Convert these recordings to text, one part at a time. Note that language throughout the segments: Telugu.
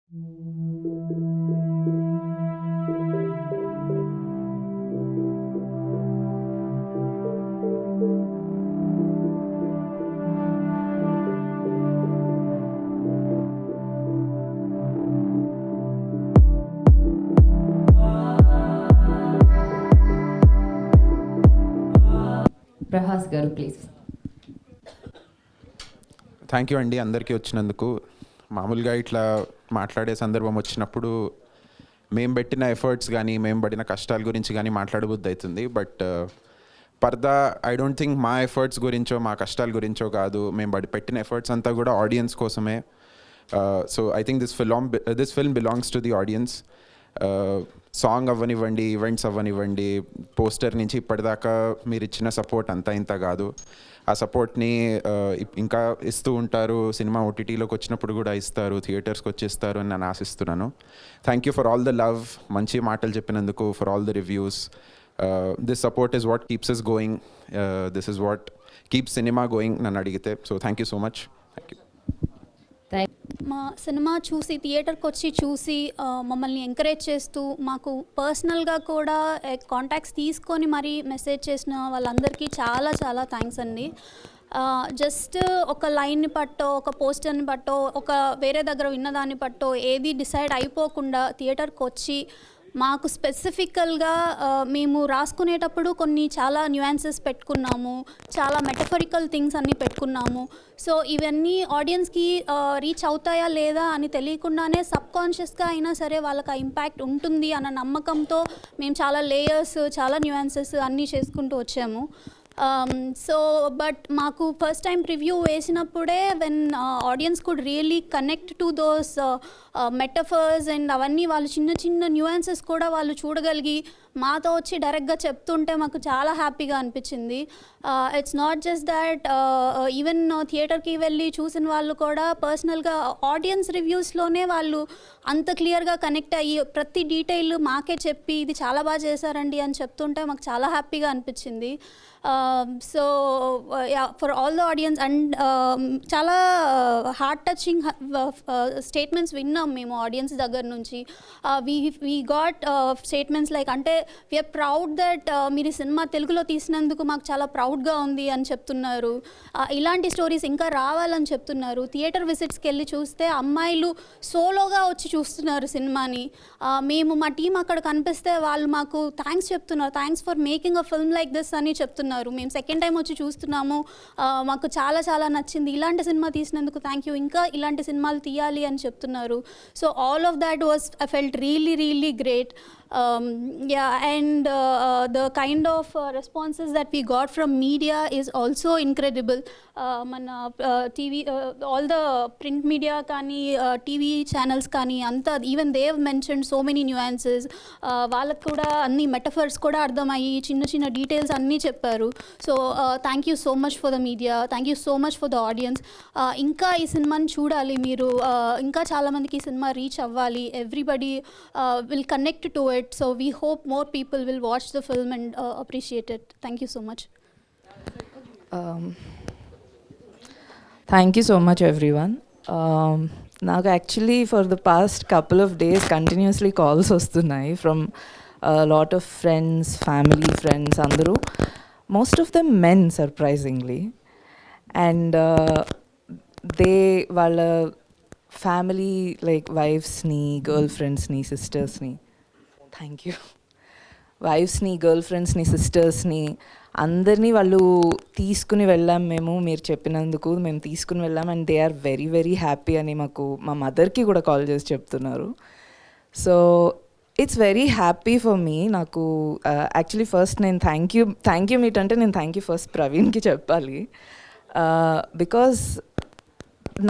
ప్రహాస్ గారు ప్లీజ్. థ్యాంక్ యూ అండి అందరికీ వచ్చినందుకు. మామూలుగా ఇట్లా మాట్లాడే సందర్భం వచ్చినప్పుడు మేము పెట్టిన ఎఫర్ట్స్ కానీ మేము పడిన కష్టాల గురించి కానీ మాట్లాడబుద్ది అవుతుంది. But purdah I don't think మా ఎఫర్ట్స్ గురించో మా కష్టాల గురించో కాదు, మేము పెట్టిన ఎఫర్ట్స్ అంతా కూడా ఆడియన్స్ కోసమే. So I think this film belongs to the audience. Song అవ్వనివ్వండి, ఈవెంట్స్ అవ్వనివ్వండి, పోస్టర్ నుంచి ఇప్పటిదాకా మీరు ఇచ్చిన సపోర్ట్ అంతా ఇంత కాదు. ఆ సపోర్ట్ని ఇంకా ఇస్తూ ఉంటారు. సినిమా ఓటీటీలోకి వచ్చినప్పుడు కూడా ఇస్తారు, థియేటర్స్కి వచ్చేస్తారు అని నేను ఆశిస్తున్నాను. Thank you for all the love, మంచి మాటలు చెప్పినందుకు, for all the reviews. This support is what keeps us going, this is what keeps cinema going నన్ను అడిగితే. So thank you so much. Thank you. మా సినిమా చూసి థియేటర్కి వచ్చి చూసి మమ్మల్ని ఎంకరేజ్ చేస్తూ మాకు పర్సనల్గా కూడా కాంటాక్ట్స్ తీసుకొని మరీ మెసేజ్ చేసిన వాళ్ళందరికీ చాలా చాలా థ్యాంక్స్ అండి. జస్ట్ ఒక లైన్ని పట్టో, ఒక పోస్టర్ని పట్టో, ఒక వేరే దగ్గర విన్నదాన్ని పట్టో ఏది డిసైడ్ అయిపోకుండా థియేటర్కి వచ్చి మాకు స్పెసిఫికల్గా మేము రాసుకునేటప్పుడు కొన్ని చాలా న్యూయాన్సెస్ పెట్టుకున్నాము, చాలా మెటఫరికల్ థింగ్స్ అన్నీ పెట్టుకున్నాము. సో ఇవన్నీ ఆడియన్స్కి రీచ్ అవుతాయా లేదా అని తెలియకుండానే సబ్కాన్షియస్గా అయినా సరే వాళ్ళకి ఆ ఇంపాక్ట్ ఉంటుంది అన్న నమ్మకంతో మేము చాలా లేయర్స్, చాలా న్యూయాన్సెస్ అన్నీ చేసుకుంటూ వచ్చాము. సో బట్ మాకు ఫస్ట్ టైం ప్రివ్యూ వేసినప్పుడే when audience could really connect to those metaphors and అవన్నీ వాళ్ళు చిన్న చిన్న న్యూయాన్సెస్ కూడా వాళ్ళు చూడగలిగి మాతో వచ్చి డైరెక్ట్గా చెప్తుంటే మాకు చాలా హ్యాపీగా అనిపించింది. It's not just that, even థియేటర్కి వెళ్ళి చూసిన వాళ్ళు కూడా పర్సనల్గా ఆడియన్స్ రివ్యూస్లోనే వాళ్ళు అంత క్లియర్గా కనెక్ట్ అయ్యి ప్రతి డీటెయిల్ మాకే చెప్పి ఇది చాలా బాగా చేశారండి అని చెప్తుంటే మాకు చాలా హ్యాపీగా అనిపించింది. So for all the audience and చాలా హార్ట్ టచింగ్ స్టేట్మెంట్స్ విన్నాం మేము ఆడియన్స్ దగ్గర నుంచి. వీ గాట్ స్టేట్మెంట్స్ లైక్, అంటే వీఆర్ ప్రౌడ్ దట్ మీరు ఈ సినిమా తెలుగులో తీసినందుకు మాకు చాలా ప్రౌడ్గా ఉంది అని చెప్తున్నారు. ఇలాంటి స్టోరీస్ ఇంకా రావాలని చెప్తున్నారు. థియేటర్ విజిట్స్కి వెళ్ళి చూస్తే అమ్మాయిలు సోలోగా వచ్చి చూస్తున్నారు సినిమాని. మేము మా టీం అక్కడ కనిపిస్తే వాళ్ళు మాకు థ్యాంక్స్ చెప్తున్నారు, thanks for making a film like this అని చెప్తున్నారు. మేము సెకండ్ టైం వచ్చి చూస్తున్నాము, మాకు చాలా చాలా నచ్చింది, ఇలాంటి సినిమా తీసినందుకు థ్యాంక్ యూ, ఇంకా ఇలాంటి సినిమాలు తీయాలి అని చెప్తున్నారు. So all of that was I felt really really great. And the kind of responses that we got from media is also incredible. Mana TV, all the print media kani, TV channels kani anta, even they have mentioned so many nuances. Vallaku kuda anni metaphors kuda ardhamayi chinna chinna details anni chepparu. So thank you so much for the media, thank you so much for the audience. Inka ee cinema ni chudali meeru, inka chaala mandiki ee cinema reach avvali, everybody will connect to it. So we hope more people will watch the film and appreciate it. Thank you so much. Thank you so much everyone. Now actually for the past couple of days continuously calls వస్తున్నాయి from a lot of friends, family, friends అందరూ, most of them men surprisingly, and they వాళ్ళ ఫ్యామిలీ లైక్ వైఫ్స్ని, గర్ల్ఫ్రెండ్స్ని, సిస్టర్స్ని, థ్యాంక్ యూ, వైఫ్స్ని, గర్ల్ఫ్రెండ్స్ని, సిస్టర్స్ని అందరినీ వాళ్ళు తీసుకుని వెళ్ళాం. మీరు చెప్పినందుకు మేము తీసుకుని వెళ్ళాం and they are very very happy అని మాకు మా మదర్కి కూడా కాల్ చేసి చెప్తున్నారు. So it's very happy for me. నాకు యాక్చువల్లీ ఫస్ట్ నేను థ్యాంక్ యూ మీట్ అంటే నేను థ్యాంక్ యూ ఫస్ట్ ప్రవీణ్కి చెప్పాలి. బికాజ్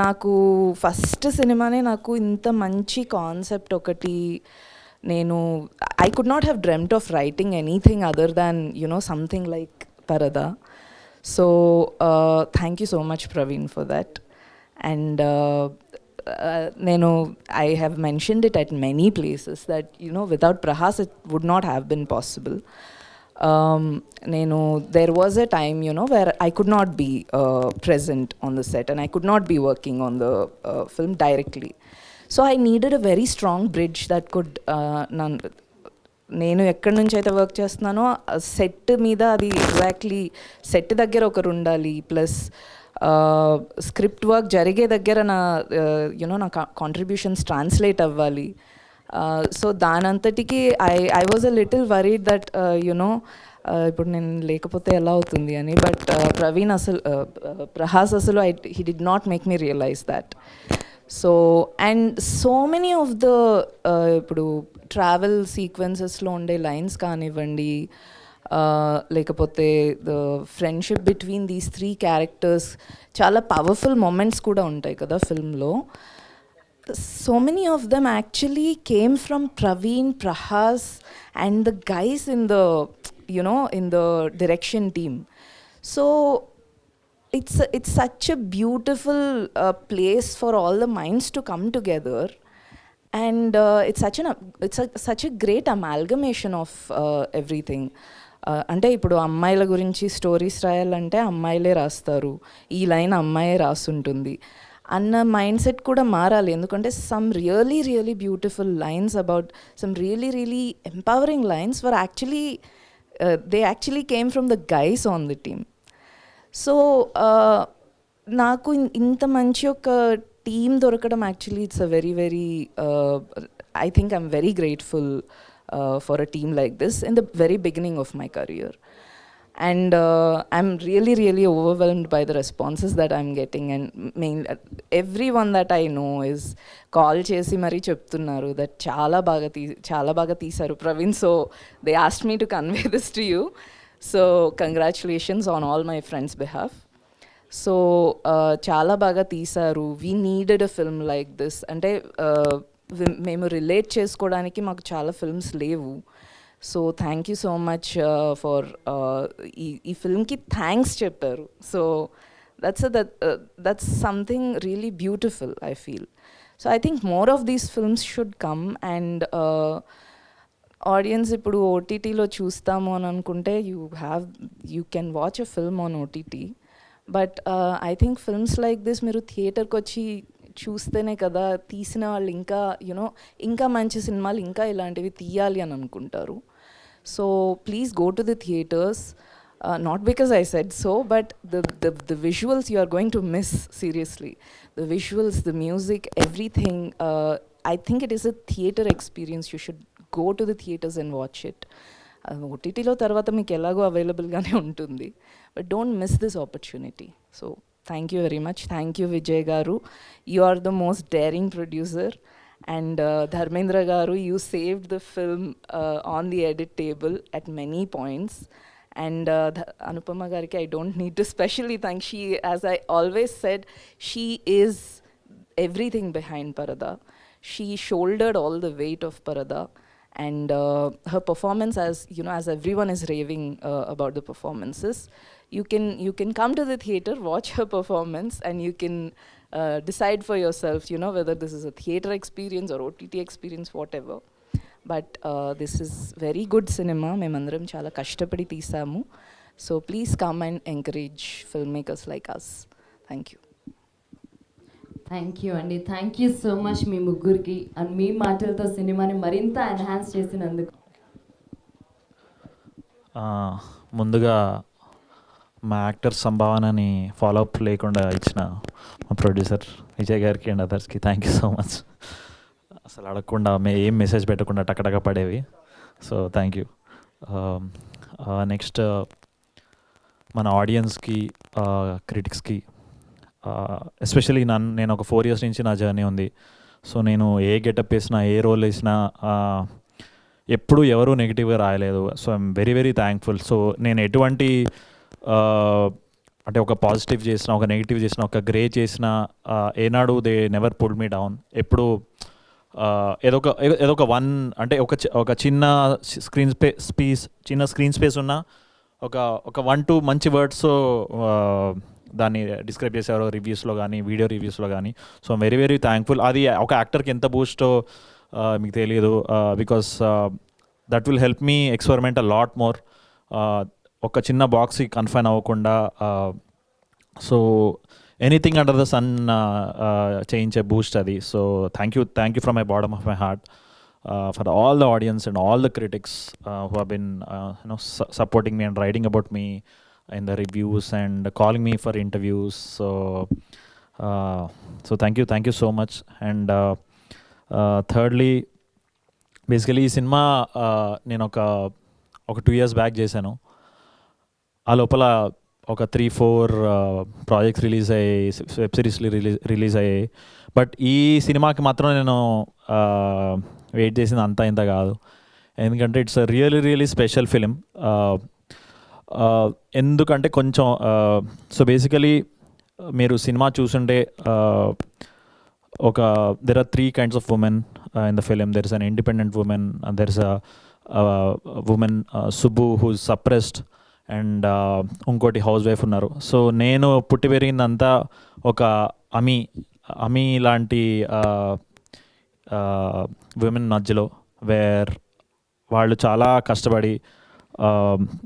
నాకు ఫస్ట్ సినిమానే నాకు ఇంత మంచి కాన్సెప్ట్ ఒకటి, నేను I could not have dreamt of writing anything other than something like Paradha. So thank you so much Praveen for that. And నేను I have mentioned it at many places that without Prahas it would not have been possible. there was a time where I could not be present on the set and I could not be working on the film directly. So I needed a very strong bridge that could నేను ఎక్కడి నుంచి అయితే వర్క్ చేస్తున్నానో సెట్ మీద అది ఎగ్జాక్ట్లీ సెట్ దగ్గర ఒకరు ఉండాలి, ప్లస్ స్క్రిప్ట్ వర్క్ జరిగే దగ్గర నా యునో నా కాంట్రిబ్యూషన్స్ ట్రాన్స్లేట్ అవ్వాలి. సో దానంతటికి I was a little worried that you know ఇప్పుడు నేను లేకపోతే ఎలా అవుతుంది అని. బట్ ప్రవీణ్ అసలు ప్రహాస్ అసలు he did not make me realise that. So and so many of the ఇప్పుడు ట్రావెల్ సీక్వెన్సెస్లో ఉండే లైన్స్ కానివ్వండి, లేకపోతే the friendship between these 3 characters, చాలా పవర్ఫుల్ మూమెంట్స్ కూడా ఉంటాయి కదా ఫిల్మ్లో. So many of them actually came from Praveen, Prahas and the guys in the, you know, in the direction team. So it's such a beautiful place for all the minds to come together, and it's such a great amalgamation of everything. అంటే ఇప్పుడు అమ్మాయిల గురించి స్టోరీస్ రాయాలంటే అమ్మాయిలే రాస్తారు, ఈ లైన్ అమ్మాయే రాసుంటుంది అన్న మైండ్ సెట్ కూడా మారాలి. ఎందుకంటే some really beautiful lines about some really empowering lines were actually they actually came from the guys on the team. So నాకు ఇంత మంచి ఒక టీమ్ దొరకడం actually it's a very I think I'm very grateful for a team like this in the very beginning of my career. And I'm really overwhelmed by the responses that I'm getting, and everyone that I know is call chesi mari cheptunnaru that chala baga teesaru Praveen. So they asked me to convey this to you. So congratulations on all my friends' behalf. So chala baga teesaru. We needed a film like this. Ante memu relate chesukodaniki maaku chala films levu. So thank you so much for ఈ ఫిల్మ్కి థ్యాంక్స్ చెప్పారు. So that's something really beautiful I feel. So I think more of these films should come. And audience ఇప్పుడు ఓటీటీలో చూస్తాము అని అనుకుంటే you can watch a film on OTT, but I think films like this మీరు థియేటర్కి వచ్చి చూస్తేనే కదా తీసిన వాళ్ళు ఇంకా మంచి సినిమాలు ఇంకా ఇలాంటివి తీయాలి అని అనుకుంటారు. So please go to the theatres, not because I said so, but the visuals you are going to miss, seriously. The visuals, the music, everything. I think it is a theater experience. You should go to the theaters and watch it. ఓటీటీలో తర్వాత మీకు ఎలాగో అవైలబుల్గానే ఉంటుంది, but don't miss this opportunity. So thank you very much. Thank you, Vijay Garu. You are the most daring producer. And Dharmendra Garu, you saved the film on the edit table at many points. And Anupama Gariki, I don't need to specially thank. She, as I always said, she is everything behind Parada. She shouldered all the weight of Parada. And her performance, as everyone is raving about the performances, you can come to the theater, watch her performance, and you can decide for yourself, whether this is a theater experience or OTT experience, whatever. But this is very good cinema. Memandaram chala kashtapadi teesamu. So please come and encourage filmmakers like us. Thank you. Thank you అండి. థ్యాంక్ యూ సో మచ్ మీ ముగ్గురికి, అండ్ మీ మాటలతో సినిమాని మరింత ఎన్హాన్స్ చేసినందుకు. ముందుగా మా యాక్టర్ సంభావనని ఫాలోఅప్ లేకుండా ఇచ్చిన మా ప్రొడ్యూసర్ విజయ్ గారికి అండ్ అదర్స్కి థ్యాంక్ యూ సో మచ్. అసలు అడగకుండా ఏం మెసేజ్ పెట్టకుండా టకటక పడేవి. So thank you. నెక్స్ట్ మన ఆడియన్స్కి, క్రిటిక్స్కి, ఎస్పెషలీ నేను ఒక 4 years నుంచి నా జర్నీ ఉంది. సో నేను ఏ గెటప్ వేసినా, ఏ రోల్ వేసినా ఎప్పుడు ఎవరూ నెగిటివ్గా రాయలేదు. So I'm very thankful. So నేను ఎటువంటి అంటే ఒక పాజిటివ్ చేసిన, ఒక నెగిటివ్ చేసిన, ఒక గ్రే చేసిన, ఏనాడు they never pull me down. ఎప్పుడు ఏదో ఒక అంటే ఒక చిన్న స్క్రీన్ స్పేస్ ఉన్న ఒక 1-2 మంచి వర్డ్స్ దాన్ని డిస్క్రైబ్ చేశారు రివ్యూస్లో కానీ, వీడియో రివ్యూస్లో కానీ. So very thankful. అది ఒక యాక్టర్కి ఎంత బూస్టో మీకు తెలియదు, because that will help me experiment a lot more. ఒక చిన్న బాక్స్కి కన్ఫైన్ అవ్వకుండా. So anything under the sun చేయించే బూస్ట్ అది. So thank you from my bottom of my heart for all the audience and all the critics who have been supporting me and writing about me in the reviews and calling me for interviews. So thank you so much. And thirdly, basically ఈ సినిమా నేను ఒక 2 years బ్యాక్ చేశాను. ఆ లోపల ఒక 3-4 ప్రాజెక్ట్స్ రిలీజ్ అయ్యాయి, వెబ్ సిరీస్లు రిలీజ్ అయ్యాయి. బట్ ఈ సినిమాకి మాత్రం నేను వెయిట్ చేసింది అంతా ఇంత కాదు. ఎందుకంటే ఇట్స్ రియలీ స్పెషల్ ఫిలిం. ఎందుకంటే కొంచెం సో బేసికలీ మీరు సినిమా చూసుంటే there are 3 kinds of women in the film. There is an independent woman, and there is a woman, Subbu, who is suppressed, and ఇంకోటి హౌస్ వైఫ్ ఉన్నారు. సో నేను పుట్టి పెరిగిందంతా ఒక అమీ లాంటి విమెన్ మధ్యలో, వేర్ వాళ్ళు చాలా కష్టపడి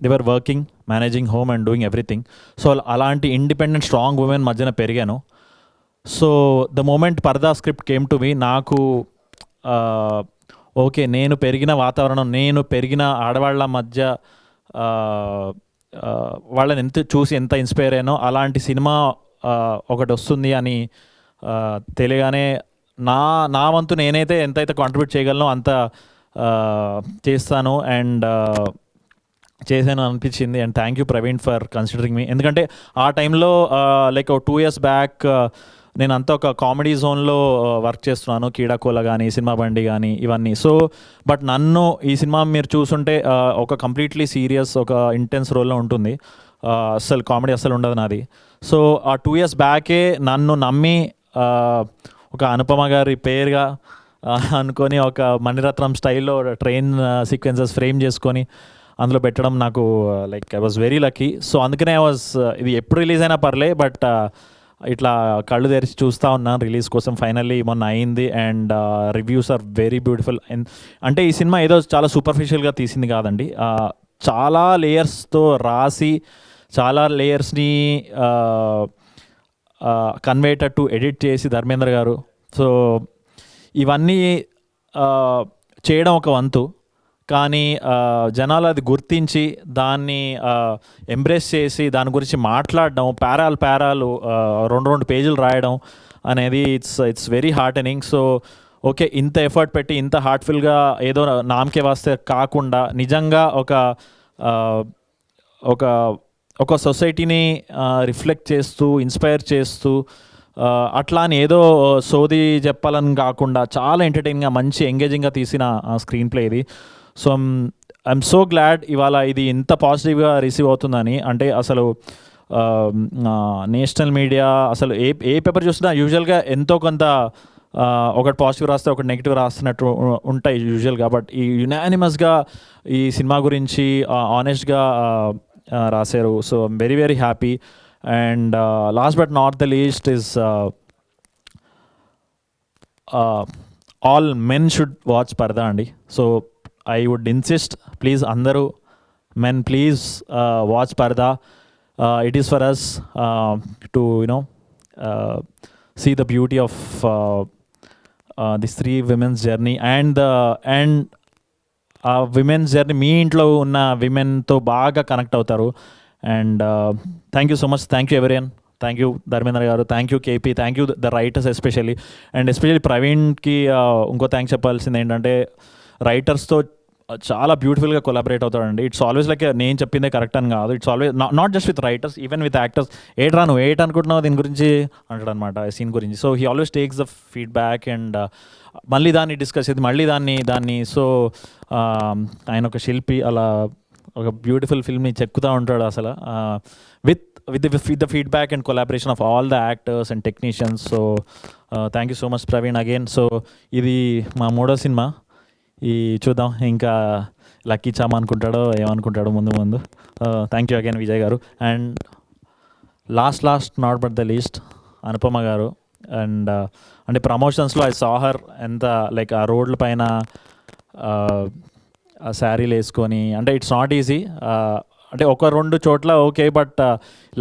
they were working, managing home and doing everything. So అలాంటి ఇండిపెండెంట్ స్ట్రాంగ్ ఉమెన్ మధ్యన పెరిగాను. So the moment Paradha script came to me, నాకు ఓకే నేను పెరిగిన వాతావరణం, నేను పెరిగిన ఆడవాళ్ళ మధ్య వాళ్ళని ఎంత ఇన్స్పైర్ అయ్యానో అలాంటి సినిమా ఒకటి వస్తుంది అని తెలియగానే నా వంతు నేనైతే ఎంతైతే కాంట్రిబ్యూట్ చేయగలనో అంత చేస్తాను అండ్ చేశాను అనిపించింది. And thank you Praveen for considering మీ. ఎందుకంటే ఆ టైంలో లైక్ 2 years బ్యాక్ నేను అంతా ఒక కామెడీ జోన్లో వర్క్ చేస్తున్నాను, కీడాకోల కానీ సినిమా బండి కానీ ఇవన్నీ. సో బట్ నన్ను ఈ సినిమా మీరు చూసుంటే ఒక కంప్లీట్లీ సీరియస్, ఒక ఇంటెన్స్ రోల్లో ఉంటుంది, అస్సలు కామెడీ అస్సలు ఉండదు నాది. సో ఆ 2 years బ్యాకే నన్ను నమ్మి ఒక అనుపమ గారి పేరుగా అనుకొని ఒక మణిరత్నం స్టైల్లో ట్రైన్ సీక్వెన్సెస్ ఫ్రేమ్ చేసుకొని అందులో పెట్టడం నాకు like I was very lucky. So అందుకనే ఇది ఎప్పుడు రిలీజ్ అయినా పర్లే, బట్ ఇట్లా కళ్ళు తెరిచి చూస్తూ ఉన్నాను రిలీజ్ కోసం. ఫైనల్లీ మొన్న అయింది and reviews are very beautiful. అంటే ఈ సినిమా ఏదో చాలా సూపర్ఫిషియల్గా తీసింది కాదండి, చాలా లేయర్స్తో రాసి చాలా లేయర్స్ని కన్వేటెడ్ ఎడిట్ చేసి ధర్మేంద్ర గారు. సో ఇవన్నీ చేయడం ఒక వంతు, కానీ జనాలు అది గుర్తించి దాన్ని ఎంబ్రేస్ చేసి దాని గురించి మాట్లాడడం, పేరాలు 2 పేజీలు రాయడం అనేది ఇట్స్ వెరీ హార్టెనింగ్. సో ఓకే, ఇంత ఎఫర్ట్ పెట్టి ఇంత హార్ట్ఫుల్గా ఏదో నామకే వాస్తే కాకుండా నిజంగా ఒక సొసైటీని రిఫ్లెక్ట్ చేస్తూ ఇన్స్పైర్ చేస్తూ అట్లా అని ఏదో సోది చెప్పాలని కాకుండా చాలా ఎంటర్టైన్గా మంచి ఎంగేజింగ్గా తీసిన స్క్రీన్ ప్లే ఇది. సో ఐఎమ్ సో గ్లాడ్ ఇవాళ ఇది ఇంత పాజిటివ్గా రిసీవ్ అవుతుందని. అంటే అసలు నేషనల్ మీడియా అసలు ఏ పేపర్ చూసినా యూజువల్గా ఎంతో కొంత ఒకటి పాజిటివ్ రాస్తే ఒకటి నెగిటివ్ రాస్తున్నట్టు ఉంటాయి యూజువల్గా, బట్ ఈ యునానిమస్గా ఈ సినిమా గురించి ఆనెస్ట్గా రాశారు. So I'm very happy. And last but not the least is all men should watch Paradha అండి. So I would insist, please andaru men, please watch Parda. It is for us to see the beauty of these 3 women's journey and women's journey మీ ఇంట్లో ఉన్న విమెన్తో బాగా కనెక్ట్ అవుతారు. And thank you so much. Thank you everyone. Thank you Dharmendra garu, thank you KP, thank you the writers especially. And especially ప్రవీణ్కి ఇంకో థ్యాంక్స్ చెప్పాల్సింది ఏంటంటే రైటర్స్తో చాలా బ్యూటిఫుల్గా కొలాబరేట్ అవుతాడండి. ఇట్స్ ఆల్వేస్ లైక్ నేను చెప్పిందే కరెక్ట్ అని కాదు, it's always not just with writers, even with actors. నువ్వు అనుకుంటున్నావు దీని గురించి అంటాడు అనమాట, సీన్ గురించి. So he always takes the feedback and మళ్ళీ దాన్ని డిస్కస్ చేసి మళ్ళీ దాన్ని సో ఆయన ఒక శిల్పి, అలా ఒక బ్యూటిఫుల్ ఫిల్మ్ని చెక్కుతూ ఉంటాడు అసలు with the feedback and collaboration of all the actors and technicians. So thank you so much Praveen again. So ఇది మా 3వ సినిమా, ఈ చూద్దాం ఇంకా లక్కీ చామ్ అనుకుంటాడో ఏమనుకుంటాడో ముందు. థ్యాంక్ యూ అగైన్ విజయ్ గారు. And last not but the least Anupama గారు. అండ్ అంటే ప్రమోషన్స్లో ఐ సా హర్ ఎంత లైక్ ఆ రోడ్ల పైన ఆ శారీలు వేసుకొని, అంటే ఇట్స్ నాట్ ఈజీ. అంటే ఒక 2 చోట్ల ఓకే, బట్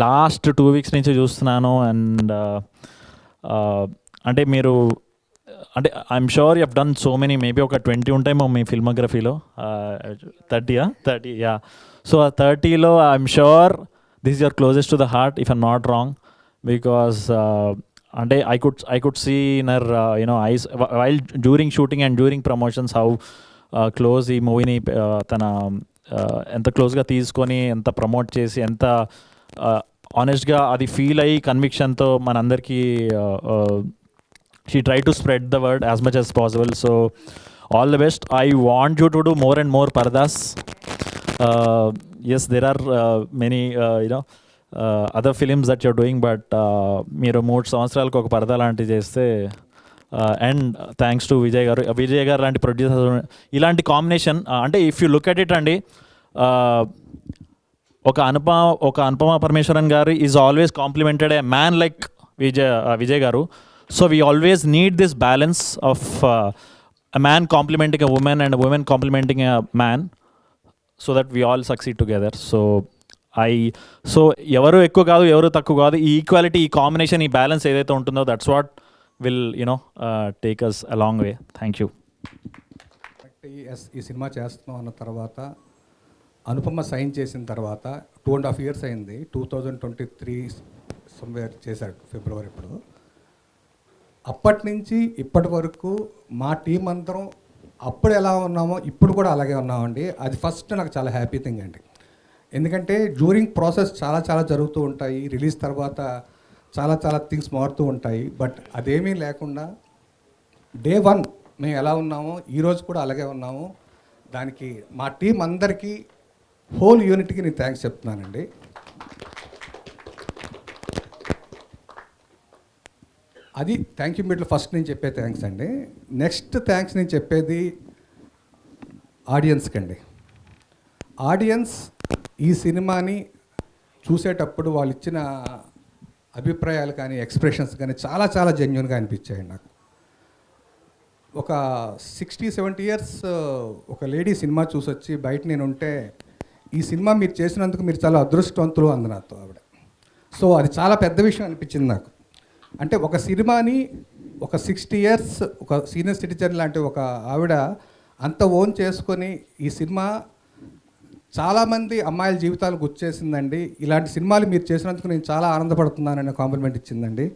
లాస్ట్ 2 వీక్స్ నుంచి చూస్తున్నాను. అండ్ అంటే మీరు అంటే I'm sure you have done so many, maybe ఒక 20 ఉంటాయేమో మీ ఫిల్మోగ్రఫీలో. 30 యా. సో ఆ 30లో I'm sure this is your closest to the heart if I'm not wrong, because అంటే I could see in her you know eyes while during shooting and during promotions how close ఈ మూవీని తన ఎంత క్లోజ్గా తీసుకొని, ఎంత ప్రమోట్ చేసి, ఎంత ఆనెస్ట్గా అది ఫీల్ అయ్యి కన్విక్షన్తో మనందరికీ she tried to spread the word as much as possible. So all the best. I want you to do more and more pardas. Yes, there are many other films that you're doing, but మీరు 3 సంవత్సరాలకు ఒక పరదా లాంటివి చేస్తే, అండ్ థ్యాంక్స్ టు విజయ్ గారు లాంటి ప్రొడ్యూసర్, ఇలాంటి కాంబినేషన్ అంటే if you look at it అండి, ఒక అనుపమ పరమేశ్వరన్ గారు is always complimented A man like Vijay గారు. So we always need this balance of a man complimenting a woman and a woman complimenting a man, so that we all succeed together. So ఎవరు ఎక్కువ కాదు, ఎవరు తక్కువ కాదు, ఈ ఈక్వాలిటీ, ఈ కాంబినేషన్, ఈ బ్యాలెన్స్ ఏదైతే ఉంటుందో, that's what will take us a long way. Thank you. ఈ సినిమా చేస్తున్నాం అన్న తర్వాత, అనుపమ సైన్ చేసిన తర్వాత 2.5 years అయింది. 2023 సమ్వేర్ చేశాడు, ఫిబ్రవరి. ఇప్పుడు అప్పటి నుంచి ఇప్పటి వరకు మా టీం అందరం అప్పుడు ఎలా ఉన్నామో ఇప్పుడు కూడా అలాగే ఉన్నామండి. అది ఫస్ట్ నాకు చాలా హ్యాపీ థింగ్ అండి. ఎందుకంటే డ్యూరింగ్ ప్రాసెస్ చాలా జరుగుతూ ఉంటాయి, రిలీజ్ తర్వాత చాలా థింగ్స్ మారుతూ ఉంటాయి. బట్ అదేమీ లేకుండా డే 1 మేము ఎలా ఉన్నామో ఈరోజు కూడా అలాగే ఉన్నాము. దానికి మా టీం అందరికీ, హోల్ యూనిట్కి నేను థ్యాంక్స్ చెప్తున్నానండి. అది థ్యాంక్ యూ మీట్లో ఫస్ట్ నేను చెప్పే థ్యాంక్స్ అండి. నెక్స్ట్ థ్యాంక్స్ నేను చెప్పేది ఆడియన్స్కి అండి. ఆడియన్స్ ఈ సినిమాని చూసేటప్పుడు వాళ్ళు ఇచ్చిన అభిప్రాయాలు కానీ, ఎక్స్ప్రెషన్స్ కానీ చాలా జెన్యున్గా అనిపించాయి నాకు. ఒక 60-70 years ఒక లేడీ సినిమా చూసొచ్చి బయట నేను ఉంటే, ఈ సినిమా మీరు చేసినందుకు మీరు చాలా అదృష్టవంతులు అంది నాతో ఆవిడ. సో అది చాలా పెద్ద విషయం అనిపించింది నాకు. అంటే ఒక సినిమాని ఒక 60 years ఒక సీనియర్ సిటిజన్ లాంటి ఒక ఆవిడ అంత ఓన్ చేసుకొని, ఈ సినిమా చాలామంది అమ్మాయిల జీవితాలు గుర్చేసిందండి, ఇలాంటి సినిమాలు మీరు చేసినందుకు నేను చాలా ఆనందపడుతున్నానని కాంప్లిమెంట్ ఇచ్చిందండి.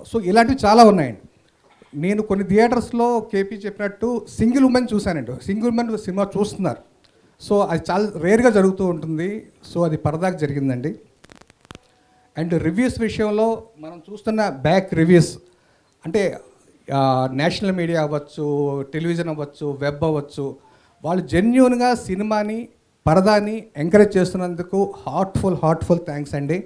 సో ఇలాంటివి చాలా ఉన్నాయండి. నేను కొన్ని థియేటర్స్లో కేపీ చెప్పినట్టు సింగిల్ ఉమెన్ చూశానండి. సింగిల్ ఉమెన్ సినిమా చూస్తున్నారు. సో అది చాలా రేర్గా జరుగుతూ ఉంటుంది. సో అది పరదాకు జరిగిందండి. అండ్ రివ్యూస్ విషయంలో మనం చూస్తున్న బ్యాక్ రివ్యూస్ అంటే నేషనల్ మీడియా అవ్వచ్చు, టెలివిజన్ అవ్వచ్చు, వెబ్ అవ్వచ్చు, వాళ్ళు జెన్యూన్గా సినిమాని, పరదాని ఎంకరేజ్ చేస్తున్నందుకు హార్ట్ఫుల్ థ్యాంక్స్ అండి.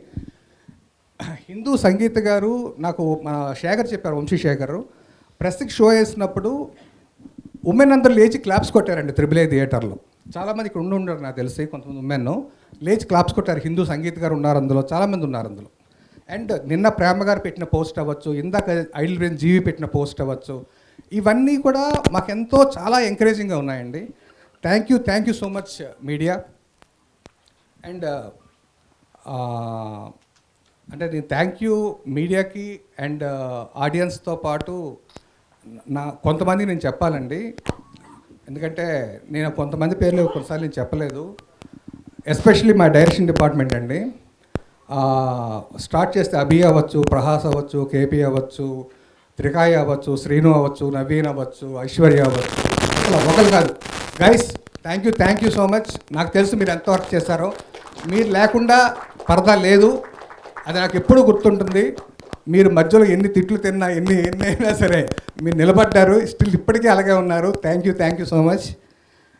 హిందూ సంగీత గారు నాకు మన శేఖర్ చెప్పారు, వంశీశేఖర్, ప్రెస్కి షో వేసినప్పుడు ఉమెన్ అందరూ లేచి క్లాప్స్ కొట్టారండి AAA థియేటర్లో. చాలామంది ఇక్కడ ఉండరు నాకు తెలిసి, కొంతమంది ఉమెన్ లేచి క్లాప్స్ కొట్టారు. హిందూ సంగీత్ గారు ఉన్నారు అందులో, చాలామంది ఉన్నారు అందులో. అండ్ నిన్న ప్రేమ గారు పెట్టిన పోస్ట్ అవ్వచ్చు, ఇందాక ఐడిల్ బ్రెయిన్ జీవి పెట్టిన పోస్ట్ అవ్వచ్చు, ఇవన్నీ కూడా మాకెంతో చాలా ఎంకరేజింగ్గా ఉన్నాయండి. Thank you so much media. And అంటే నేను థ్యాంక్ యూ మీడియాకి అండ్ ఆడియన్స్తో పాటు కొంతమంది నేను చెప్పాలండి. ఎందుకంటే నేను కొంతమంది పేర్లు కొన్నిసార్లు నేను చెప్పలేదు. ఎస్పెషల్లీ మా డైరెక్షన్ డిపార్ట్మెంట్ అండి. స్టార్ట్ చేస్తే అభి అవ్వచ్చు, ప్రహాస్ అవ్వచ్చు, కేపీ అవ్వచ్చు, త్రికాయ అవ్వచ్చు, శ్రీను అవ్వచ్చు, నవీన్ అవ్వచ్చు, ఐశ్వర్య అవ్వచ్చు, అసలు ఒకరు కాదు. Guys thank you so much. నాకు తెలుసు మీరు ఎంత వర్క్ చేశారో. మీరు లేకుండా పరదా లేదు, అది నాకు ఎప్పుడు గుర్తుంటుంది. మీరు మధ్యలో ఎన్ని తిట్లు తిన్నా, ఎన్ని అయినా సరే మీరు నిలబడ్డారు, స్టిల్ ఇప్పటికీ అలాగే ఉన్నారు. Thank you so much.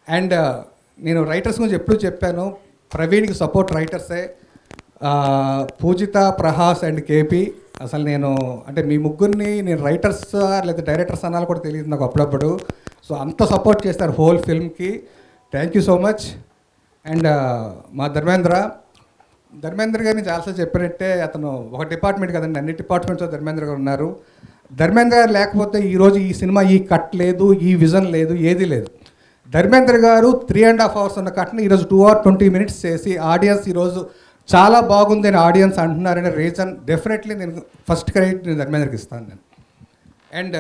And నేను రైటర్స్ గురించి ఎప్పుడు చెప్పాను, ప్రవీణ్కి సపోర్ట్ రైటర్సే, పూజిత, ప్రహాస్ అండ్ కేపీ. అసలు నేను అంటే మీ ముగ్గురిని నేను రైటర్స్ లేదా డైరెక్టర్స్ అనాలి కూడా తెలియదు నాకు అప్పుడప్పుడు. సో అంత సపోర్ట్ చేస్తారు హోల్ ఫిల్మ్కి. Thank you so much. And మా ధర్మేంద్ర గారిని చాలాసార్లు చెప్పినట్టే, అతను ఒక డిపార్ట్మెంట్ కదండి, అన్ని డిపార్ట్మెంట్స్లో ధర్మేంద్ర గారు ఉన్నారు. ధర్మేంద్ర గారు లేకపోతే ఈరోజు ఈ సినిమా ఈ కట్ లేదు, ఈ విజన్ లేదు, ఏది లేదు. ధర్మేంద్ర గారు 3.5 hours ఉన్న కట్ని ఈరోజు 2 hours 20 minutes చేసి ఆడియన్స్ ఈరోజు చాలా బాగుంది అని ఆడియన్స్ అంటున్నారనే రీజన్ డెఫినెట్లీ నేను ఫస్ట్ క్రెడిట్ నేను ధర్మేంద్రకి ఇస్తాను నేను. అండ్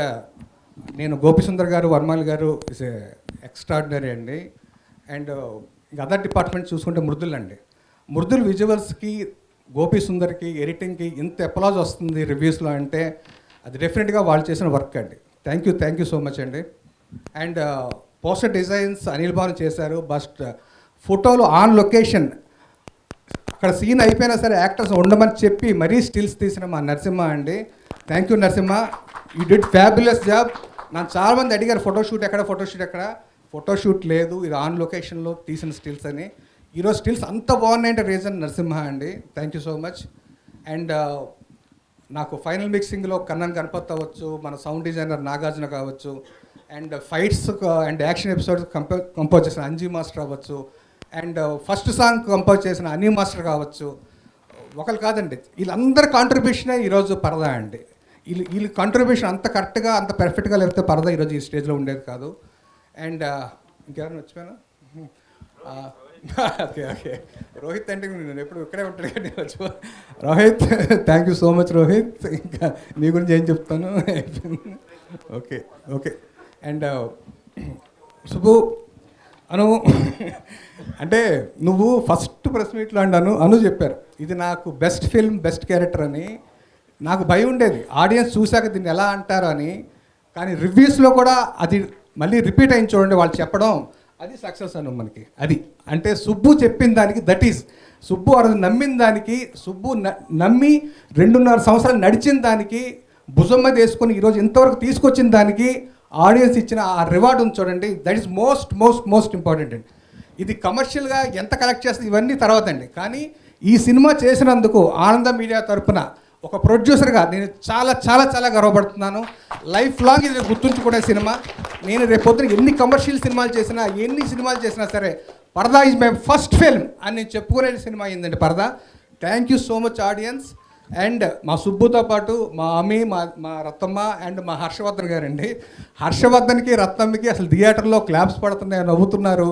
నేను గోపిసుందర్ గారు, వర్మల్ గారు ఇస్ ఎక్స్ట్రాడినరీ అండి. అండ్ అదర్ డిపార్ట్మెంట్ చూసుకుంటే మృదుల్ అండి. మృదుల్ విజువల్స్కి, గోపి సుందర్కి, ఎడిటింగ్కి ఇంత అప్లాజ్ వస్తుంది రివ్యూస్లో అంటే అది డెఫినెట్గా వాళ్ళు చేసిన వర్క్ అండి. థ్యాంక్ యూ సో మచ్ అండి. And poster designs Anil Bhanu చేశారు. బస్ట్ ఫోటోలు ఆన్ లొకేషన్ అక్కడ సీన్ అయిపోయినా సరే యాక్టర్స్ ఉండమని చెప్పి మరీ స్టిల్స్ తీసిన మా నరసింహ అండి. Thank you Narasimha, you did fabulous job. నన్ను చాలామంది అడిగారు ఫోటోషూట్ ఎక్కడ. ఫోటోషూట్ లేదు, ఇది ఆన్ లొకేషన్లో తీసిన స్టిల్స్ అని. ఈరోజు స్టిల్స్ అంత బాగున్నాయంటే రీజన్ నరసింహ అండి. Thank you so much. And నాకు ఫైనల్ మిక్సింగ్లో కన్నన్ గణపత్ అవ్వచ్చు, మన సౌండ్ డిజైనర్ నాగార్జున కావచ్చు, and fights and action episodes compose చేసిన అంజీ మాస్టర్ అవ్వచ్చు, అండ్ ఫస్ట్ సాంగ్ కంపోజ్ చేసిన అనీ మాస్టర్ కావచ్చు. ఒకరు కాదండి, వీళ్ళందరి కాంట్రిబ్యూషనే ఈరోజు పరదా అండి. వీళ్ళ కాంట్రిబ్యూషన్ అంత కరెక్ట్గా, అంత పర్ఫెక్ట్గా లేకపోతే పరదా ఈరోజు ఈ స్టేజ్లో ఉండేది కాదు. అండ్ ఇంకెవరైనా వచ్చిపోయానా? ఓకే రోహిత్ అంటే నేను ఎప్పుడు ఇక్కడే ఉంటాను కానీ Rohit, thank you so much Rohit. ఇంకా నీ గురించి ఏం చెప్తాను. ఓకే అండ్ సుబ్బు అను, అంటే నువ్వు ఫస్ట్ ప్రెస్ మీట్లో అను చెప్పారు ఇది నాకు బెస్ట్ ఫిల్మ్, బెస్ట్ క్యారెక్టర్ అని. నాకు భయం ఉండేది ఆడియన్స్ చూశాక దీన్ని ఎలా అంటారు అని. కానీ రివ్యూస్లో కూడా అది మళ్ళీ రిపీట్ అయింది చూడండి వాళ్ళు చెప్పడం, అది సక్సెస్ అను మనకి. అది అంటే సుబ్బు చెప్పిన దానికి, దట్ ఈస్ సుబ్బు ఆ రోజు నమ్మిన దానికి, సుబ్బు నమ్మి 2.5 సంవత్సరాలు నడిచిన దానికి, భుజం మీద వేసుకొని ఈరోజు ఇంతవరకు తీసుకొచ్చిన దానికి ఆడియన్స్ ఇచ్చిన ఆ రివార్డ్ ఉంది చూడండి, దట్ ఈస్ మోస్ట్ ఇంపార్టెంట్ అండి. ఇది కమర్షియల్గా ఎంత కలెక్ట్ చేస్తుంది ఇవన్నీ తర్వాత అండి. కానీ ఈ సినిమా చేసినందుకు ఆనంద మీడియా తరపున ఒక ప్రొడ్యూసర్గా నేను చాలా గర్వపడుతున్నాను. లైఫ్ లాంగ్ ఇది గుర్తుంచుకునే సినిమా. నేను రేపొద్దున ఎన్ని కమర్షియల్ సినిమాలు చేసినా, ఎన్ని సినిమాలు చేసినా సరే పరదా ఈజ్ మై ఫస్ట్ ఫిల్మ్ అని నేను చెప్పుకునే సినిమా అయిందండి పరదా. Thank you so much audience. And మా సుబ్బుతో పాటు మా అమ్మి, మా రత్తమ్మ అండ్ మా హర్షవర్ధన్ గారండి. హర్షవర్ధన్కి, రత్తమ్మకి అసలు థియేటర్లో క్లాప్స్ పడుతున్నాయి, నవ్వుతున్నారు.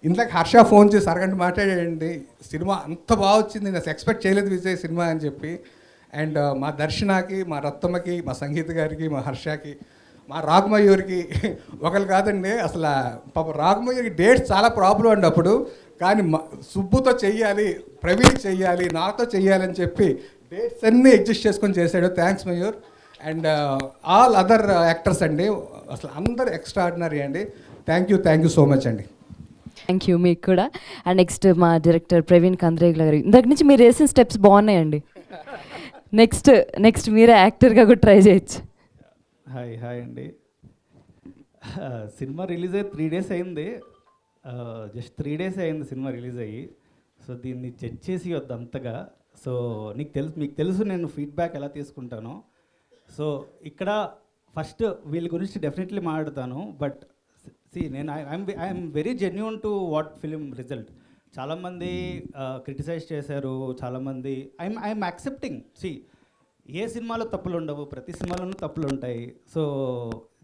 ఇందాక హర్ష ఫోన్ చేసి అరగంట మాట్లాడాడండి, సినిమా అంత బాగా వచ్చింది, నేను అసలు ఎక్స్పెక్ట్ చేయలేదు విజయ్ సినిమా అని చెప్పి. అండ్ మా దర్శనకి, మా రత్తమ్మకి, మా సంగీత గారికి, మా హర్షకి, మా రాగమయూరికి ఒకరు కాదండి అసలు పాప రాగమయూరికి డేట్స్ చాలా ప్రాబ్లం అండి అప్పుడు. కానీ సుబ్బుతో చెయ్యాలి, ప్రవీణ్ చెయ్యాలి, నాతో చెయ్యాలని చెప్పి డేట్స్ అన్నీ అడ్జస్ట్ చేసుకొని చేశాడు. Thanks Mayur. And all other actors అండి, అసలు అందరు ఎక్స్ట్రాడినరీ అండి. థ్యాంక్ యూ సో మచ్ అండి. థ్యాంక్ యూ మీకు కూడా. అండ్ నెక్స్ట్ మా డైరెక్టర్ ప్రవీణ్ కంద్రేగుల గారు, ఇందాక నుంచి మీరు వేసిన స్టెప్స్ బాగున్నాయండి. నెక్స్ట్ మీరే యాక్టర్గా కూడా ట్రై చేయొచ్చు. హాయ్ అండి. సినిమా రిలీజ్ అయ్యి 3 days అయింది. జస్ట్ 3 days అయింది సినిమా రిలీజ్ అయ్యి. సో దీన్ని జడ్జ్ చేసి వద్దు అంతగా. సో మీకు తెలుసు నేను ఫీడ్బ్యాక్ ఎలా తీసుకుంటానో. సో ఇక్కడ ఫస్ట్ వీళ్ళ గురించి డెఫినెట్లీ మాట్లాడతాను. బట్ నేను I'm very genuine to what film result. చాలామంది క్రిటిసైజ్ చేశారు, చాలామంది ఐఎమ్ యాక్సెప్టింగ్. ఏ సినిమాలో తప్పులు ఉండవు, ప్రతి సినిమాలోనూ తప్పులు ఉంటాయి. సో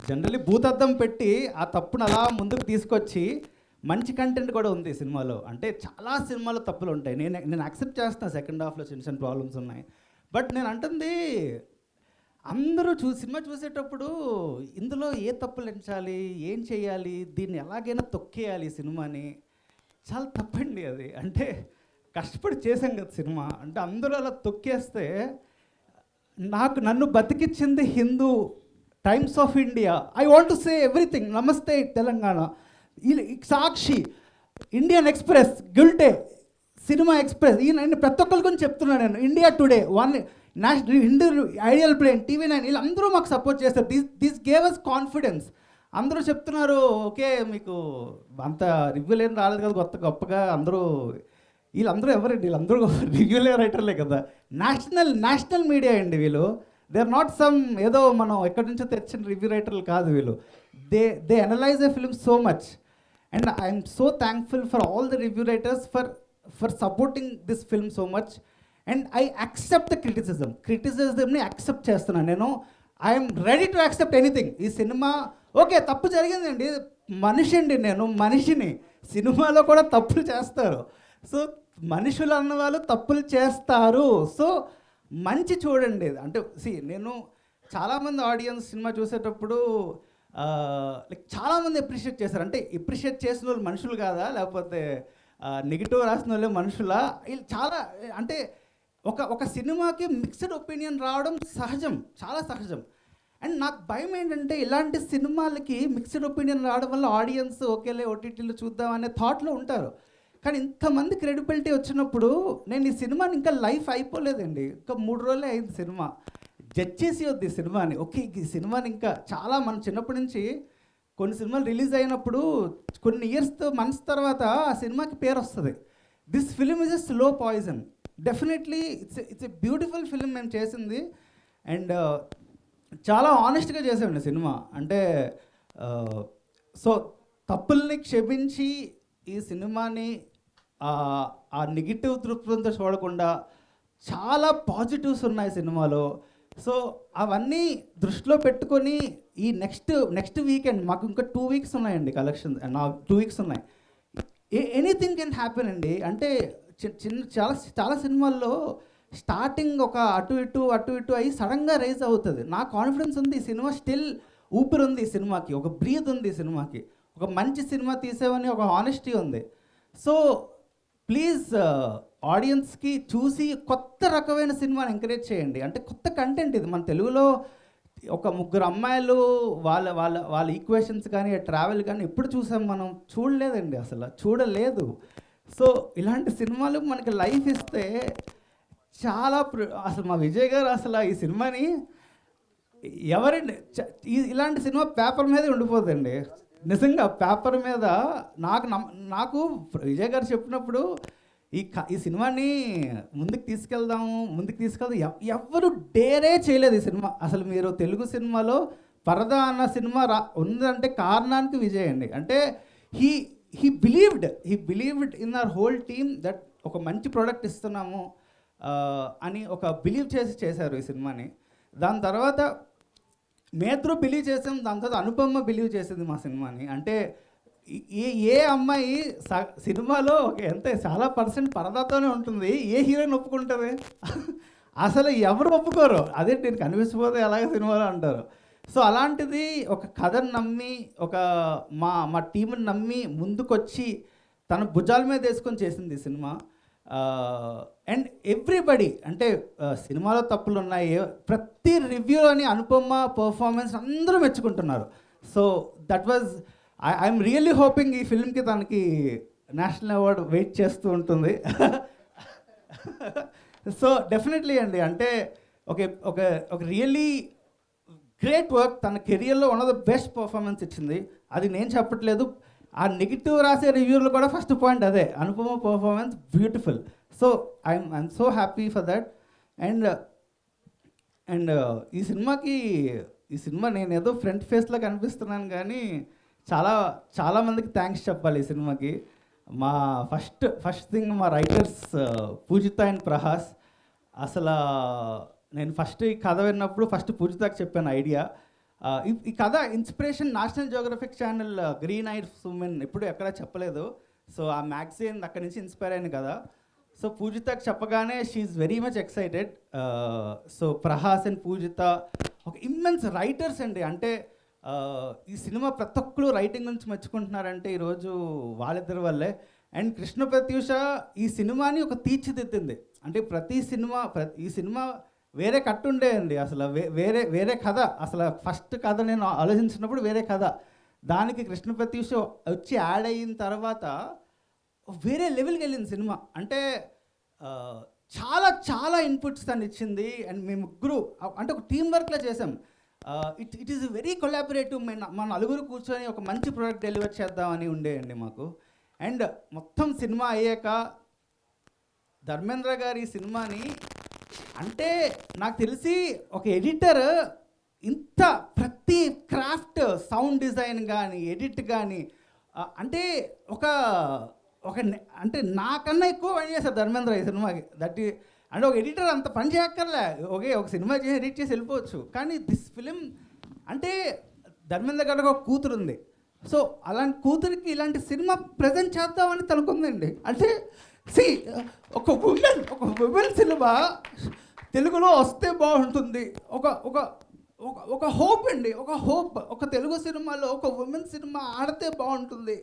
జనరల్లీ భూతద్దం పెట్టి ఆ తప్పును అలా ముందుకు తీసుకొచ్చి మంచి కంటెంట్ కూడా ఉంది సినిమాలో. అంటే చాలా సినిమాలో తప్పులు ఉంటాయి, నేను యాక్సెప్ట్ చేస్తాను. సెకండ్ హాఫ్లో చిన్న ప్రాబ్లమ్స్ ఉన్నాయి. బట్ నేను అంటుంది అందరూ సినిమా చూసేటప్పుడు ఇందులో ఏ తప్పులు ఎంచాలి, ఏం చేయాలి, దీన్ని ఎలాగైనా తొక్కేయాలి సినిమాని, చాలా తప్పండి అది. అంటే కష్టపడి చేశాం కదా సినిమా, అంటే అందరూ అలా తొక్కేస్తే నన్ను బతికిచ్చింది Hindu, Times of India, I want to say everything, Namaste Telangana, Sakshi, Indian Express, Gulte, Cinema Express, నేను ప్రతి ఒక్కరి గురించి చెప్తున్నాను. నేను India Today, national Hindu, Idlebrain, TV9 వీళ్ళందరూ మాకు సపోర్ట్ చేస్తారు. This gave us confidence. అందరూ చెప్తున్నారు ఓకే మీకు అంత రివ్యూలు ఏం రాలేదు కదా గొప్పగా. వీళ్ళందరూ ఎవరండి? వీళ్ళందరూ రివ్యూలే రైటర్లే కదా. నేషనల్ మీడియా అండి వీళ్ళు. దే ఆర్ నాట్ సమ్ ఏదో మనం ఎక్కడి నుంచో తెచ్చిన రివ్యూ రైటర్లు కాదు వీళ్ళు. They analyse a film so much. And I'm so thankful for all the review writers for supporting this film so much. And I accept the క్రిటిసిజంని యాక్సెప్ట్ చేస్తున్నాను నేను. I'm ready to accept anything. ఈ సినిమా ఓకే తప్పు జరిగిందండి, మనిషి అండి, నేను మనిషిని. సినిమాలో కూడా తప్పులు చేస్తారు. సో మనుషులు అన్న వాళ్ళు తప్పులు చేస్తారు. సో మంచి చూడండి. అంటే నేను చాలామంది ఆడియన్స్ సినిమా చూసేటప్పుడు లైక్ చాలామంది అప్రిషియేట్ చేశారు. అంటే అప్రిషియేట్ చేసిన వాళ్ళు మనుషులు కాదా, లేకపోతే నెగిటివ్ రాసిన వాళ్ళే మనుషులా? వీళ్ళు చాలా అంటే ఒక సినిమాకి మిక్స్డ్ ఒపీనియన్ రావడం సహజం, చాలా సహజం. అండ్ నాకు భయం ఏంటంటే ఇలాంటి సినిమాలకి మిక్స్డ్ ఒపీనియన్ రావడం వల్ల ఆడియన్స్ ఓకేలే ఓటీటీలో చూద్దాం అనే థాట్లో ఉంటారు. కానీ ఇంతమంది క్రెడిబిలిటీ వచ్చినప్పుడు నేను ఈ సినిమాని ఇంకా లైఫ్ అయిపోలేదండి, ఇంకా 3 రోజులే అయింది సినిమా. జడ్జ్ చేసి వద్దు ఈ సినిమాని. ఓకే, ఈ సినిమాని ఇంకా చాలా మన చిన్నప్పటి నుంచి కొన్ని సినిమాలు రిలీజ్ అయినప్పుడు కొన్ని మంత్స్ తర్వాత ఆ సినిమాకి పేరు వస్తుంది. This film is a slow poison. Definitely it's a beautiful film మేము చేసింది. అండ్ చాలా ఆనెస్ట్గా చేసామండి సినిమా. అంటే సో తప్పుల్ని క్షమించి ఈ సినిమాని ఆ నెగిటివ్ దృక్పథంతో చూడకుండా చాలా పాజిటివ్స్ ఉన్నాయి సినిమాలో. సో అవన్నీ దృష్టిలో పెట్టుకొని ఈ నెక్స్ట్ వీకెండ్ మాకు ఇంకా 2 వీక్స్ ఉన్నాయండి కలెక్షన్. నా 2 వీక్స్ ఉన్నాయి. ఎనీథింగ్ కెన్ హ్యాపెన్ అండి. అంటే చాలా సినిమాల్లో స్టార్టింగ్ ఒక అటు ఇటు అయ్యి సడన్గా రైజ్ అవుతుంది. నా కాన్ఫిడెన్స్ ఉంది, ఈ సినిమా స్టిల్ ఊపిరి ఉంది, ఈ సినిమాకి ఒక బ్రీత్ ఉంది, ఈ సినిమాకి ఒక మంచి సినిమా తీసేవని ఒక ఆనెస్టీ ఉంది. సో ప్లీజ్ ఆడియన్స్కి చూసి కొత్త రకమైన సినిమాని ఎంకరేజ్ చేయండి. అంటే కొత్త కంటెంట్ ఇది. మన తెలుగులో ఒక 3 అమ్మాయిలు వాళ్ళ ఈక్వేషన్స్ కానీ ట్రావెల్ కానీ ఎప్పుడు చూసాం మనం? చూడలేదండి, అసలు చూడలేదు. సో ఇలాంటి సినిమాలు మనకి లైఫ్ ఇస్తే చాలా అసలు మా విజయ్ గారు అసలు ఈ సినిమాని ఎవరండి ఇలాంటి సినిమా పేపర్ మీదే ఉండిపోతుందండి. నిజంగా పేపర్ మీద నాకు విజయ్ గారు చెప్పినప్పుడు ఈ సినిమాని ముందుకు తీసుకెళ్దాం ఎవరు డేరే చేయలేదు ఈ సినిమా. అసలు మీరు తెలుగు సినిమాలో పరదా అన్న సినిమా ఉందంటే కారణానికి విజయ్ అండి. అంటే he believed in our whole team that ఒక మంచి ప్రోడక్ట్ ఇస్తున్నాము అని ఒక బిలీవ్ చేశారు ఈ సినిమాని. దాని తర్వాత మేత్రు బిలీవ్ చేసాం, దాని తర్వాత అనుపమ బిలీవ్ చేసింది మా సినిమాని. అంటే ఏ అమ్మాయి సినిమాలో చాలా % పరదాతోనే ఉంటుంది, ఏ హీరోయిన్ ఒప్పుకుంటుంది? అసలు ఎవరు ఒప్పుకోరు. అదే నేను కనిపిసిపోతే అలాగే సినిమాలో అంటారు. సో అలాంటిది ఒక కథను నమ్మి మా టీంని నమ్మి ముందుకొచ్చి తన భుజాల మీద వేసుకొని చేసింది ఈ సినిమా. అండ్ ఎవ్రీబడి అంటే సినిమాలో తప్పులు ఉన్నాయి, ప్రతి రివ్యూలోని అనుపమ పర్ఫార్మెన్స్ అందరూ మెచ్చుకుంటున్నారు. So that was I'm really hoping ఈ ఫిల్మ్కి తనకి నేషనల్ అవార్డు వెయిట్ చేస్తూ ఉంటుంది. సో డెఫినెట్లీ అండి, అంటే ఒక రియల్లీ గ్రేట్ వర్క్. తన కెరియర్లో one of the best performance ఇచ్చింది. అది నేను చెప్పట్లేదు, ఆ నెగిటివ్ రాసే రివ్యూలు కూడా ఫస్ట్ పాయింట్ అదే, Anupama performance beautiful. So I'm so happy for that. And ఈ సినిమా నేను ఏదో ఫ్రంట్ ఫేస్లో కనిపిస్తున్నాను కానీ చాలా మందికి థ్యాంక్స్ చెప్పాలి ఈ సినిమాకి. మా ఫస్ట్ థింగ్ మా రైటర్స్ పూజిత అండ్ ప్రహాస్. అసలు నేను ఫస్ట్ ఈ కథ విన్నప్పుడు ఫస్ట్ పూజితకి చెప్పాను ఐడియా. ఈ కథ inspiration national geographic channel green ice women ఎప్పుడు ఎక్కడ చెప్పలేదు. సో ఆ మ్యాగజైన్ అక్కడి నుంచి ఇన్స్పైర్ అయింది కదా. సో పూజితకి చెప్పగానే she very much excited. So Prahas and Pujitha ఒక ఇమ్మెన్స్ రైటర్స్ అండి. అంటే ఈ సినిమా ప్రతి ఒక్కరు రైటింగ్ గురించి మెచ్చుకుంటున్నారంటే ఈరోజు వాళ్ళిద్దరి వల్లే. అండ్ కృష్ణ ప్రత్యూష ఈ సినిమాని ఒక తీర్చిదిద్దింది. అంటే ఈ సినిమా వేరే కట్టు ఉండేయండి, అసలు వేరే కథ. అసలు ఫస్ట్ కథ నేను ఆలోచించినప్పుడు వేరే కథ, దానికి కృష్ణ ప్రత్యూష వచ్చి యాడ్ అయిన తర్వాత వేరే లెవెల్కి వెళ్ళింది సినిమా. అంటే చాలా ఇన్పుట్స్ తను ఇచ్చింది. అండ్ మేము ముగ్గురు అంటే ఒక టీం వర్క్లో చేసాం. It is very collaborative. మన నలుగురు కూర్చొని ఒక మంచి ప్రోడక్ట్ డెలివర్ చేద్దామని ఉండేయండి మాకు. అండ్ మొత్తం సినిమా అయ్యాక ధర్మేంద్ర గారి సినిమాని అంటే నాకు తెలిసి ఒక ఎడిటర్ ఇంత ప్రతి క్రాఫ్ట్, సౌండ్ డిజైన్ కానీ ఎడిట్ కానీ అంటే అంటే నాకన్నా ఎక్కువ పని చేశారు ధర్మేంద్ర ఈ సినిమాకి. అంటే ఒక ఎడిటర్ అంత పని చేయక్కర్లే, ఒక సినిమా చేసి ఎడిట్ చేసి వెళ్ళిపోవచ్చు. కానీ దిస్ ఫిలిం అంటే ధర్మేంద్ర గారికి ఒక కూతురు ఉంది. సో అలాంటి కూతురికి ఇలాంటి సినిమా ప్రజెంట్ చేద్దామని తనకుందండి. అంటే ఒక ఉమెన్ సినిమా తెలుగులో వస్తే బాగుంటుంది, ఒక ఒక ఒక ఒక హోప్ అండి, ఒక హోప్. ఒక తెలుగు సినిమాలో ఒక ఉమెన్ సినిమా ఆడితే బాగుంటుంది,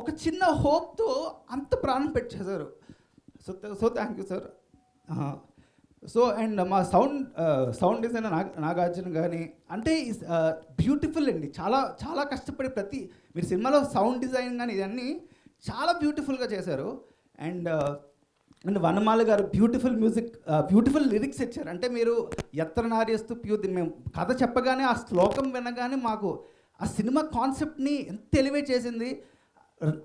ఒక చిన్న హోప్తో అంత ప్రాణం పెట్టేశారు. So thank you sir. So and మా సౌండ్ డిజైనర్ నాగార్జున కానీ, అంటే బ్యూటిఫుల్ అండి. చాలా చాలా కష్టపడి మీరు సినిమాలో సౌండ్ డిజైన్ కానీ ఇవన్నీ చాలా బ్యూటిఫుల్గా చేశారు. అండ్ వనమాల గారు బ్యూటిఫుల్ మ్యూజిక్, బ్యూటిఫుల్ లిరిక్స్ ఇచ్చారు. అంటే మీరు ఎత్ర నార్యస్తు మేము కథ చెప్పగానే ఆ శ్లోకం వినగానే మాకు ఆ సినిమా కాన్సెప్ట్ని ఎంత ఎలివేట్ చేసింది.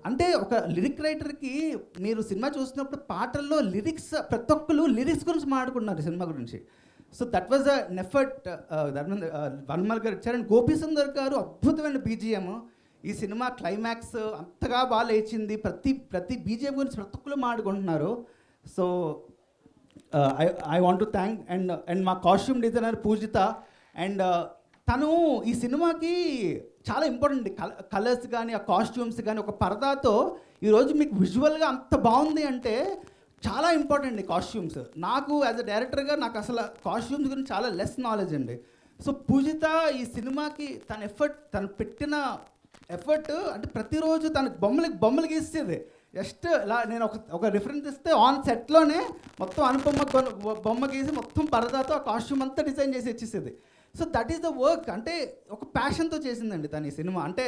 అంటే ఒక లిరిక్ రైటర్కి మీరు సినిమా చూసినప్పుడు పాటల్లో లిరిక్స్, ప్రతి ఒక్కరు లిరిక్స్ గురించి మాట్లాడుకున్నారు సినిమా గురించి. So that was an effort Vanamala garu ఇచ్చారు. అండ్ గోపీ సుందర్ గారు అద్భుతమైన బీజిఎం. ఈ సినిమా క్లైమాక్స్ అంతగా బాగా లేచింది. ప్రతి బీజిఎం గురించి ప్రతి ఒక్కరు మాట్లాడుకుంటున్నారు. So I want to thank and మా కాస్ట్యూమ్ డిజైనర్ పూజిత. అండ్ తను ఈ సినిమాకి చాలా ఇంపార్టెంట్. కలర్స్ కానీ ఆ కాస్ట్యూమ్స్ కానీ ఒక పరదాతో ఈరోజు మీకు విజువల్గా అంత బాగుంది అంటే చాలా ఇంపార్టెంట్ కాస్ట్యూమ్స్. నాకు యాజ్ అ డైరెక్టర్గా నాకు అసలు కాస్ట్యూమ్స్ గురించి చాలా లెస్ నాలెడ్జ్ అండి. సో పూజిత ఈ సినిమాకి తను పెట్టిన ఎఫర్ట్, అంటే ప్రతిరోజు తన బొమ్మలు గీసేది. జస్ట్ ఇలా నేను ఒక రిఫరెన్స్ ఇస్తే ఆన్ సెట్లోనే మొత్తం అనుపమ బొమ్మ గీసి మొత్తం పరదాతో ఆ కాస్ట్యూమ్ అంతా డిజైన్ చేసి ఇచ్చేసేది. So that is the work. అంటే ఒక ప్యాషన్తో చేసిందండి తను ఈ సినిమా. అంటే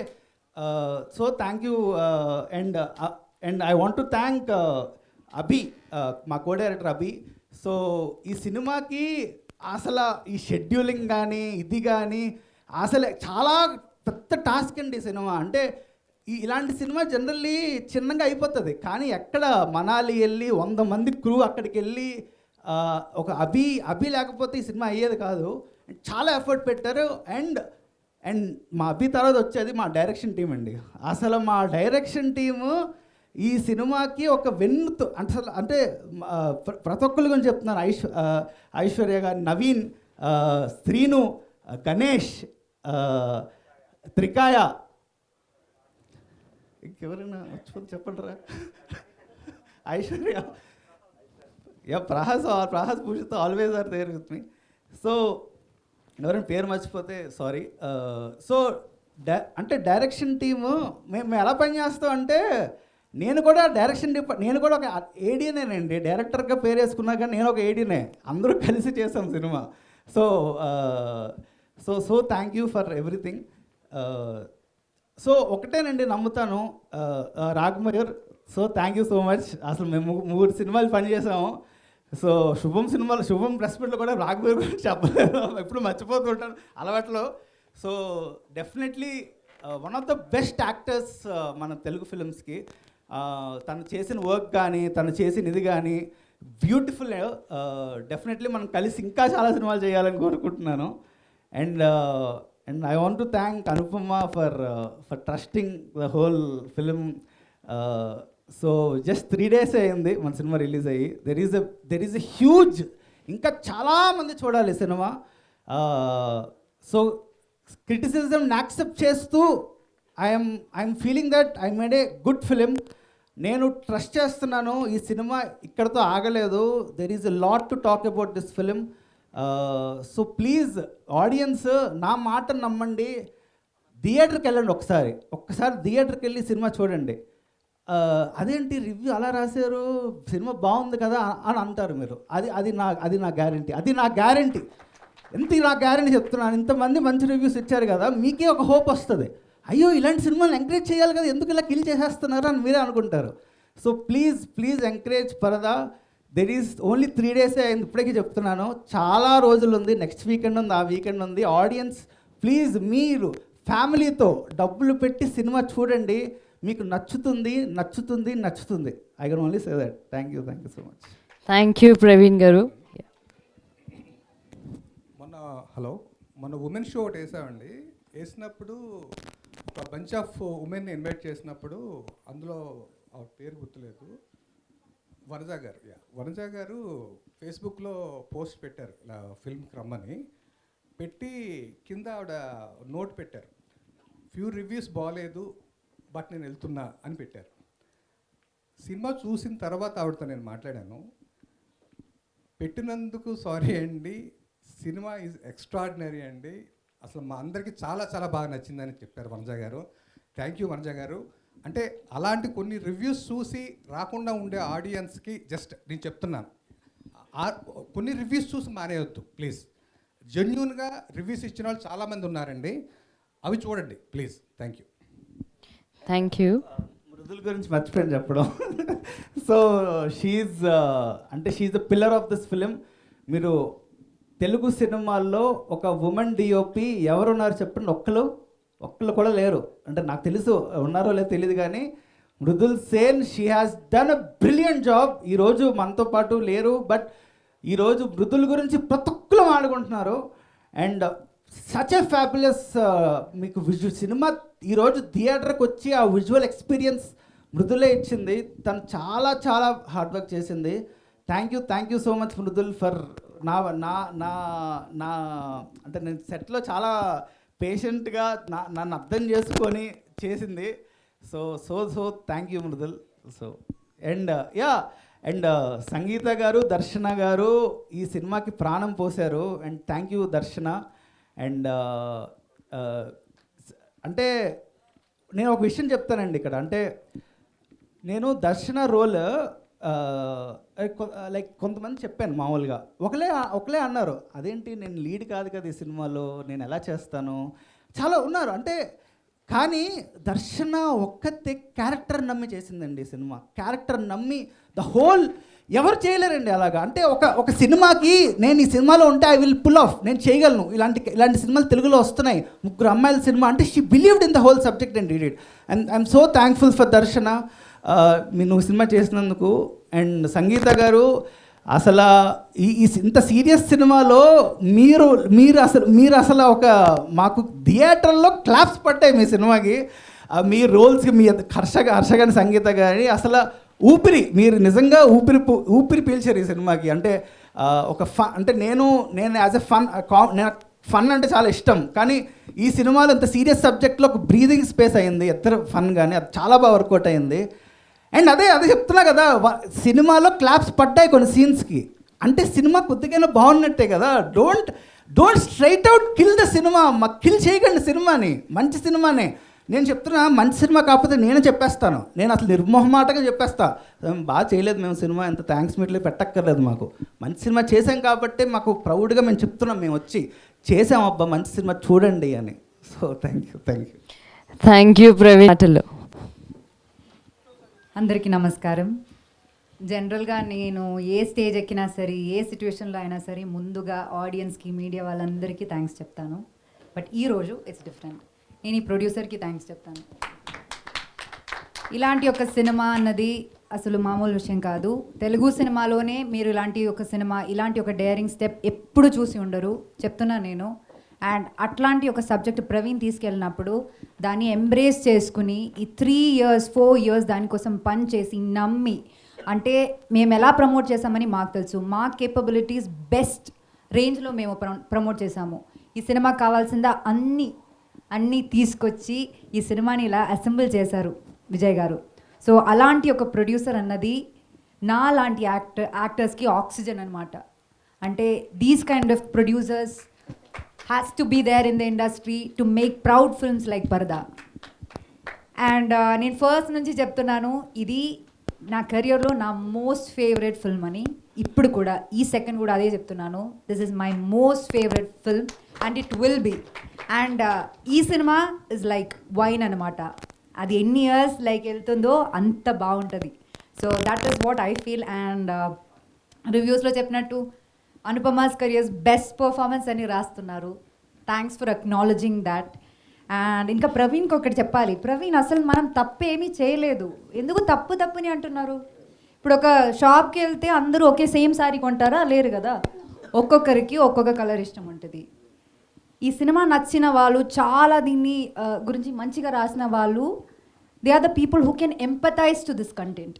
so thank you. And I want to thank Abhi, మా కో డైరెక్టర్ అభి. సో ఈ సినిమాకి అసలు ఈ షెడ్యూలింగ్ కానీ ఇది కానీ అసలు చాలా పెద్ద టాస్క్ అండి ఈ సినిమా. అంటే ఇలాంటి సినిమా జనరల్లీ చిన్నగా అయిపోతుంది, కానీ ఎక్కడ మనాలి వెళ్ళి 100 మంది క్రూ అక్కడికి వెళ్ళి ఒక అభి లేకపోతే ఈ సినిమా అయ్యేది కాదు. చాలా ఎఫర్ట్ పెట్టారు. అండ్ మా అభి తర్వాత వచ్చేది మా డైరెక్షన్ టీం అండి. అసలు మా డైరెక్షన్ టీము ఈ సినిమాకి ఒక వెన్నుతో అంటే ప్రతి ఒక్కరి గురించి చెప్తున్నాను. ఐశ్వర్య గారు, నవీన్, శ్రీను, గణేష్, త్రికాయ, ఇంకెవరైనా మర్చిపోతే చెప్పండిరా, Aishwarya, Prahas Pujitha always are there with me. So ఎవరైనా పేరు మర్చిపోతే సారీ. సో అంటే డైరెక్షన్ టీము మేము ఎలా పనిచేస్తాం అంటే, నేను కూడా నేను కూడా ఒక ఏడీనేనండి. డైరెక్టర్గా పేరు వేసుకున్నా కానీ నేను ఒక ఏడీనే. అందరూ కలిసి చేసాం cinema. So thank you for everything. So ఒకటేనండి నమ్ముతాను, Raghamayur. So thank you so much. అసలు మేము 3 సినిమాలు పనిచేసాము. సో శుభం ప్రెస్ మీట్లో కూడా రాఘమయూర్ గురించి చెప్పలేదు, ఎప్పుడు మర్చిపోతుంటాను అలవాట్లో. So definitely one of the best actors మన తెలుగు ఫిలిమ్స్కి. తను చేసిన వర్క్ కానీ తను చేసిన ఇది కానీ బ్యూటిఫుల్. డెఫినెట్లీ మనం కలిసి ఇంకా చాలా సినిమాలు చేయాలని కోరుకుంటున్నాను. And I want to thank Anupama for trusting the whole film. So just 3 days అయింది మన సినిమా రిలీజ్ అయ్యి. there is a huge, ఇంకా చాలామంది చూడాలి సినిమా. సో క్రిటిసిజంని యాక్సెప్ట్ చేస్తూ I'm feeling that I made a good film. నేను ట్రస్ట్ చేస్తున్నాను ఈ సినిమా ఇక్కడతో ఆగలేదు. there is a lot to talk about this film. So please audience నా మాట నమ్మండి, థియేటర్కి వెళ్ళండి. ఒక్కసారి థియేటర్కి వెళ్ళి సినిమా చూడండి. అదేంటి రివ్యూ అలా రాశారు, సినిమా బాగుంది కదా అని అంటారు మీరు. అది నా గ్యారంటీ. నా గ్యారంటీ చెప్తున్నాను. ఇంతమంది మంచి రివ్యూస్ ఇచ్చారు కదా, మీకే ఒక హోప్ వస్తుంది. అయ్యో ఇలాంటి సినిమాలు ఎంకరేజ్ చేయాలి కదా, ఎందుకు ఇలా కిల్ చేసేస్తున్నారు అని మీరే అనుకుంటారు. సో ప్లీజ్ ఎంకరేజ్ పరదా. దెర్ ఈజ్ ఓన్లీ 3 days అయింది, ఇప్పటికీ చెప్తున్నాను. చాలా రోజులు ఉంది, నెక్స్ట్ వీకెండ్ ఉంది, ఆ వీకెండ్ ఉంది. ఆడియన్స్ ప్లీజ్ మీరు ఫ్యామిలీతో డబ్బులు పెట్టి సినిమా చూడండి, మీకు నచ్చుతుంది. I can only say that. Thank you so much. Thank you Praveen గారు. మొన్న ఉమెన్ షో ఒకటి వేసామండి. వేసినప్పుడు ఒక బంచ్ ఆఫ్ ఉమెన్ని ఇన్వైట్ చేసినప్పుడు అందులో ఆ పేరు గుర్తులేదు, వనజ గారు ఫేస్బుక్లో పోస్ట్ పెట్టారు, ఇలా ఫిల్మ్కి రమ్మని పెట్టి కింద ఆవిడ నోట్ పెట్టారు, ఫ్యూ రివ్యూస్ బాగాలేదు బట్ నేను వెళ్తున్నా అని పెట్టారు. సినిమా చూసిన తర్వాత ఆవిడతో నేను మాట్లాడాను. పెట్టినందుకు సారీ అండి, సినిమా ఈజ్ ఎక్స్ట్రాడినరీ అండి, అసలు మా అందరికీ చాలా చాలా బాగా నచ్చిందని చెప్పారు వనజ గారు. థ్యాంక్ యూ వనజ గారు. అంటే అలాంటి కొన్ని రివ్యూస్ చూసి రాకుండా ఉండే ఆడియన్స్కి జస్ట్ నేను చెప్తున్నాను, కొన్ని రివ్యూస్ చూసి మానేయొద్దు ప్లీజ్. జెన్యూన్గా రివ్యూస్ ఇచ్చిన వాళ్ళు చాలామంది ఉన్నారండి, అవి చూడండి please. Thank you. Thank you. Mridul గురించి మర్చిపోయాను చెప్పడం. So she's the pillar of this film. మీరు తెలుగు సినిమాల్లో ఒక ఉమెన్ డిఓపి ఎవరున్నారు చెప్పండి? ఒక్కళ్ళు కూడా లేరు. అంటే నాకు తెలుసు ఉన్నారో లేదో తెలియదు, కానీ Mridul Sen, she has done a brilliant job. ఈరోజు మనతో పాటు లేరు, బట్ ఈరోజు మృదుల్ గురించి ప్రతి ఒక్కరు మాట్లాడుకుంటున్నారు. అండ్ సచ్ ఎ ఫ్యాబులస్ మీకు సినిమా ఈరోజు థియేటర్కి వచ్చి ఆ విజువల్ ఎక్స్పీరియన్స్ మృదులే ఇచ్చింది. తను చాలా చాలా హార్డ్ వర్క్ చేసింది. Thank you so much Mridul for నా నా నా నా అంటే నేను సెట్లో చాలా పేషెంట్గా నన్ను అర్థం చేసుకొని చేసింది. So thank you Mridul. So and and Sangeetha garu, Darshana garu ఈ సినిమాకి ప్రాణం పోశారు. And thank you Darshana. And అంటే నేను ఒక విషయం చెప్తానండి ఇక్కడ. అంటే నేను దర్శన రోల్ లైక్ కొంతమంది చెప్పాను మామూలుగా, ఒకలే అన్నారు, అదేంటి నేను లీడ్ కాదు కదా ఈ సినిమాలో, నేను ఎలా చేస్తాను, చాలా ఉన్నారు. అంటే కానీ దర్శన ఒక్కతే క్యారెక్టర్ నమ్మి చేసిందండి ఈ సినిమా. క్యారెక్టర్ నమ్మి ద హోల్ ఎవరు చేయలేరండి అలాగా. అంటే ఒక సినిమాకి నేను ఈ సినిమాలో ఉంటే ఐ విల్ పుల్ ఆఫ్, నేను చేయగలను. ఇలాంటి సినిమాలు తెలుగులో వస్తున్నాయి, 3 అమ్మాయిల సినిమా. అంటే she believed in the whole subject and did it. And I'm so thankful for దర్శన, నువ్వు సినిమా చేసినందుకు. అండ్ సంగీత గారు, అసలు ఇంత సీరియస్ సినిమాలో మీరు అసలు ఒక మాకు థియేటర్లో క్లాప్స్ పట్టాయి మీ సినిమాకి. మీ రోల్స్కి, మీ హర్షగాని సంగీత గారి అసలు మీరు నిజంగా ఊపిరి పీల్చారు ఈ సినిమాకి. అంటే ఒక అంటే నేను యాజ్ ఎ ఫన్ అంటే చాలా ఇష్టం, కానీ ఈ సినిమాలో ఇంత సీరియస్ సబ్జెక్ట్లో ఒక బ్రీదింగ్ స్పేస్ అయింది ఇద్దరు ఫన్, కానీ అది చాలా బాగా వర్కౌట్ అయింది. అండ్ అదే చెప్తున్నా కదా, సినిమాలో క్లాప్స్ పడ్డాయి కొన్ని సీన్స్కి. అంటే సినిమా కొద్దిగా బాగున్నట్టే కదా. Don't straight out kill the cinema. Kill చేయకండి సినిమాని, మంచి సినిమానే. నేను చెప్తున్నా, మంచి సినిమా కాకపోతే నేనే చెప్పేస్తాను. నేను అసలు నిర్మోహమాటగా చెప్పేస్తా, బాగా చేయలేదు మేము సినిమా, ఎంత థ్యాంక్స్ మీట్లు పెట్టక్కర్లేదు, మాకు మంచి సినిమా చేసాం కాబట్టి మాకు ప్రౌడ్గా మేము చెప్తున్నాం, మేము వచ్చి చేసాం అబ్బా మంచి సినిమా చూడండి అని. So thank you Praveen. అందరికీ నమస్కారం. జనరల్గా నేను ఏ స్టేజ్ ఎక్కినా సరే, ఏ సిచ్యువేషన్లో అయినా సరే, ముందుగా ఆడియన్స్కి, మీడియా వాళ్ళందరికీ థ్యాంక్స్ చెప్తాను. బట్ ఈరోజు ఇట్స్ డిఫరెంట్. నేను ఈ ప్రొడ్యూసర్కి థ్యాంక్స్ చెప్తాను. ఇలాంటి ఒక సినిమా అన్నది అసలు మామూలు విషయం కాదు. తెలుగు సినిమాలోనే మీరు ఇలాంటి ఒక డేరింగ్ స్టెప్ ఎప్పుడు చూసి ఉండరు, చెప్తున్నా నేను. అండ్ అట్లాంటి ఒక సబ్జెక్ట్ ప్రవీణ్ తీసుకెళ్ళినప్పుడు దాన్ని ఎంబ్రేస్ చేసుకుని ఈ 3 years 4 years దానికోసం పని చేసి నమ్మి, అంటే మేము ఎలా ప్రమోట్ చేసామని మాకు తెలుసు, మా కేపబిలిటీస్ బెస్ట్ రేంజ్లో మేము ప్రమోట్ చేసాము. ఈ సినిమాకి కావాల్సిందా అన్నీ తీసుకొచ్చి ఈ సినిమాని ఇలా అసెంబుల్ చేశారు విజయ్ గారు. సో అలాంటి ఒక ప్రొడ్యూసర్ అన్నది నా లాంటి యాక్టర్స్కి ఆక్సిజన్ అనమాట. అంటే these kind of producers has to be there in the industry to make proud films like Parda. And నేను ఫస్ట్ నుంచి చెప్తున్నాను, ఇది నా కెరియర్లో నా మోస్ట్ ఫేవరెట్ ఫిల్మ్ అని. ఇప్పుడు కూడా ఈ సెకండ్ కూడా అదే చెప్తున్నాను, this is my most favourite film and it will be. And ఈ సినిమా ఇస్ లైక్ వైన్ అనమాట, అది ఎన్ని ఇయర్స్ లైక్ వెళ్తుందో అంత బాగుంటుంది. So that is what I feel. And రివ్యూస్లో చెప్పినట్టు అనుపమాస్ కెరియర్స్ బెస్ట్ పర్ఫార్మెన్స్ అని రాస్తున్నారు. Thanks for acknowledging that. And ఇంకా ప్రవీణ్కి ఒకటి చెప్పాలి. ప్రవీణ్, అసలు మనం తప్పేమీ చేయలేదు, ఎందుకు తప్పుని అంటున్నారు? ఇప్పుడు ఒక షాప్కి వెళ్తే అందరూ ఒకే సేమ్ శారీ కొంటారా? లేరు కదా, ఒక్కొక్కరికి ఒక్కొక్క కలర్ ఇష్టం ఉంటుంది. ఈ సినిమా నచ్చిన వాళ్ళు, చాలా దీన్ని గురించి మంచిగా రాసిన వాళ్ళు, they are the people who can empathise to this content.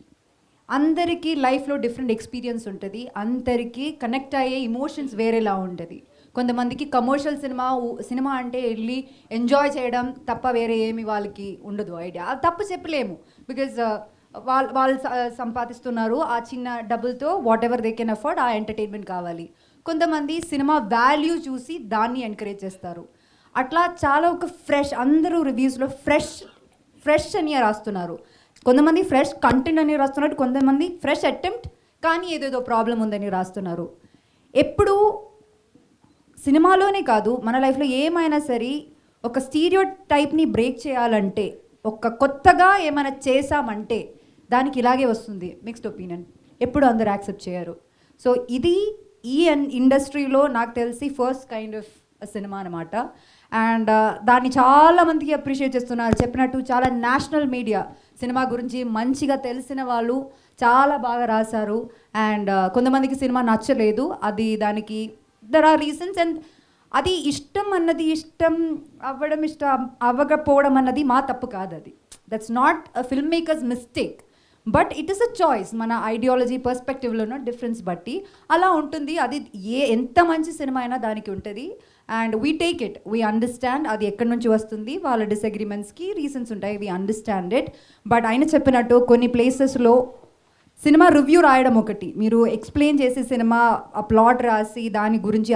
అందరికీ లైఫ్లో డిఫరెంట్ ఎక్స్పీరియన్స్ ఉంటుంది, అందరికీ కనెక్ట్ అయ్యే ఇమోషన్స్ వేరేలా ఉంటుంది. కొంతమందికి కమర్షియల్ సినిమా అంటే వెళ్ళి ఎంజాయ్ చేయడం తప్ప వేరే ఏమి వాళ్ళకి ఉండదు ఐడియా. అది తప్పు చెప్పలేము, బికాజ్ వాళ్ళు సంపాదిస్తున్నారు ఆ చిన్న డబ్బులతో, what ever they can afford, ఆ ఎంటర్టైన్మెంట్ కావాలి. కొంతమంది సినిమా వాల్యూ చూసి దాన్ని ఎంకరేజ్ చేస్తారు. అట్లా చాలా ఒక ఫ్రెష్, అందరూ రివ్యూస్లో ఫ్రెష్ అని రాస్తున్నారు. కొంతమంది ఫ్రెష్ కంటెంట్ అని రాస్తున్నారు, కొంతమంది ఫ్రెష్ అటెంప్ట్ కానీ ఏదేదో ప్రాబ్లం ఉందని రాస్తున్నారు. ఎప్పుడు సినిమాలోనే కాదు, మన లైఫ్లో ఏమైనా సరే ఒక స్టీరియో టైప్ని బ్రేక్ చేయాలంటే, ఒక కొత్తగా ఏమైనా చేసామంటే దానికి ఇలాగే వస్తుంది మిక్స్డ్ ఒపీనియన్. ఎప్పుడు అందరూ యాక్సెప్ట్ చేయరు. సో ఇది ఈ ఇండస్ట్రీలో నాకు తెలిసి ఫస్ట్ కైండ్ ఆఫ్ సినిమా అనమాట. అండ్ దాన్ని చాలామందికి అప్రిషియేట్ చేస్తున్నారు. చెప్పినట్టు చాలా నేషనల్ మీడియా సినిమా గురించి మంచిగా తెలిసిన వాళ్ళు చాలా బాగా రాశారు. అండ్ కొంతమందికి సినిమా నచ్చలేదు, అది దానికి దర్ ఆర్ రీజన్స్. అండ్ అది ఇష్టం అవ్వకపోవడం అన్నది మా తప్పు కాదు, అది that's not a film makers mistake, but it is a choice. మన ఐడియాలజీ పర్స్పెక్టివ్లోనో డిఫరెన్స్ బట్టి అలా ఉంటుంది. అది ఎంత మంచి సినిమా అయినా దానికి ఉంటుంది. And we take it, we understand అది ఎక్కడి నుంచి వస్తుంది, వాళ్ళ డిసగ్రిమెంట్స్కి రీజన్స్ ఉంటాయి, వీ అండర్స్టాండ్ ఇట్. బట్ ఆయన చెప్పినట్టు కొన్ని ప్లేసెస్లో సినిమా రివ్యూ రాయడం ఒకటి, మీరు ఎక్స్ప్లెయిన్ చేసే సినిమా ఆ ప్లాట్ రాసి దాని గురించి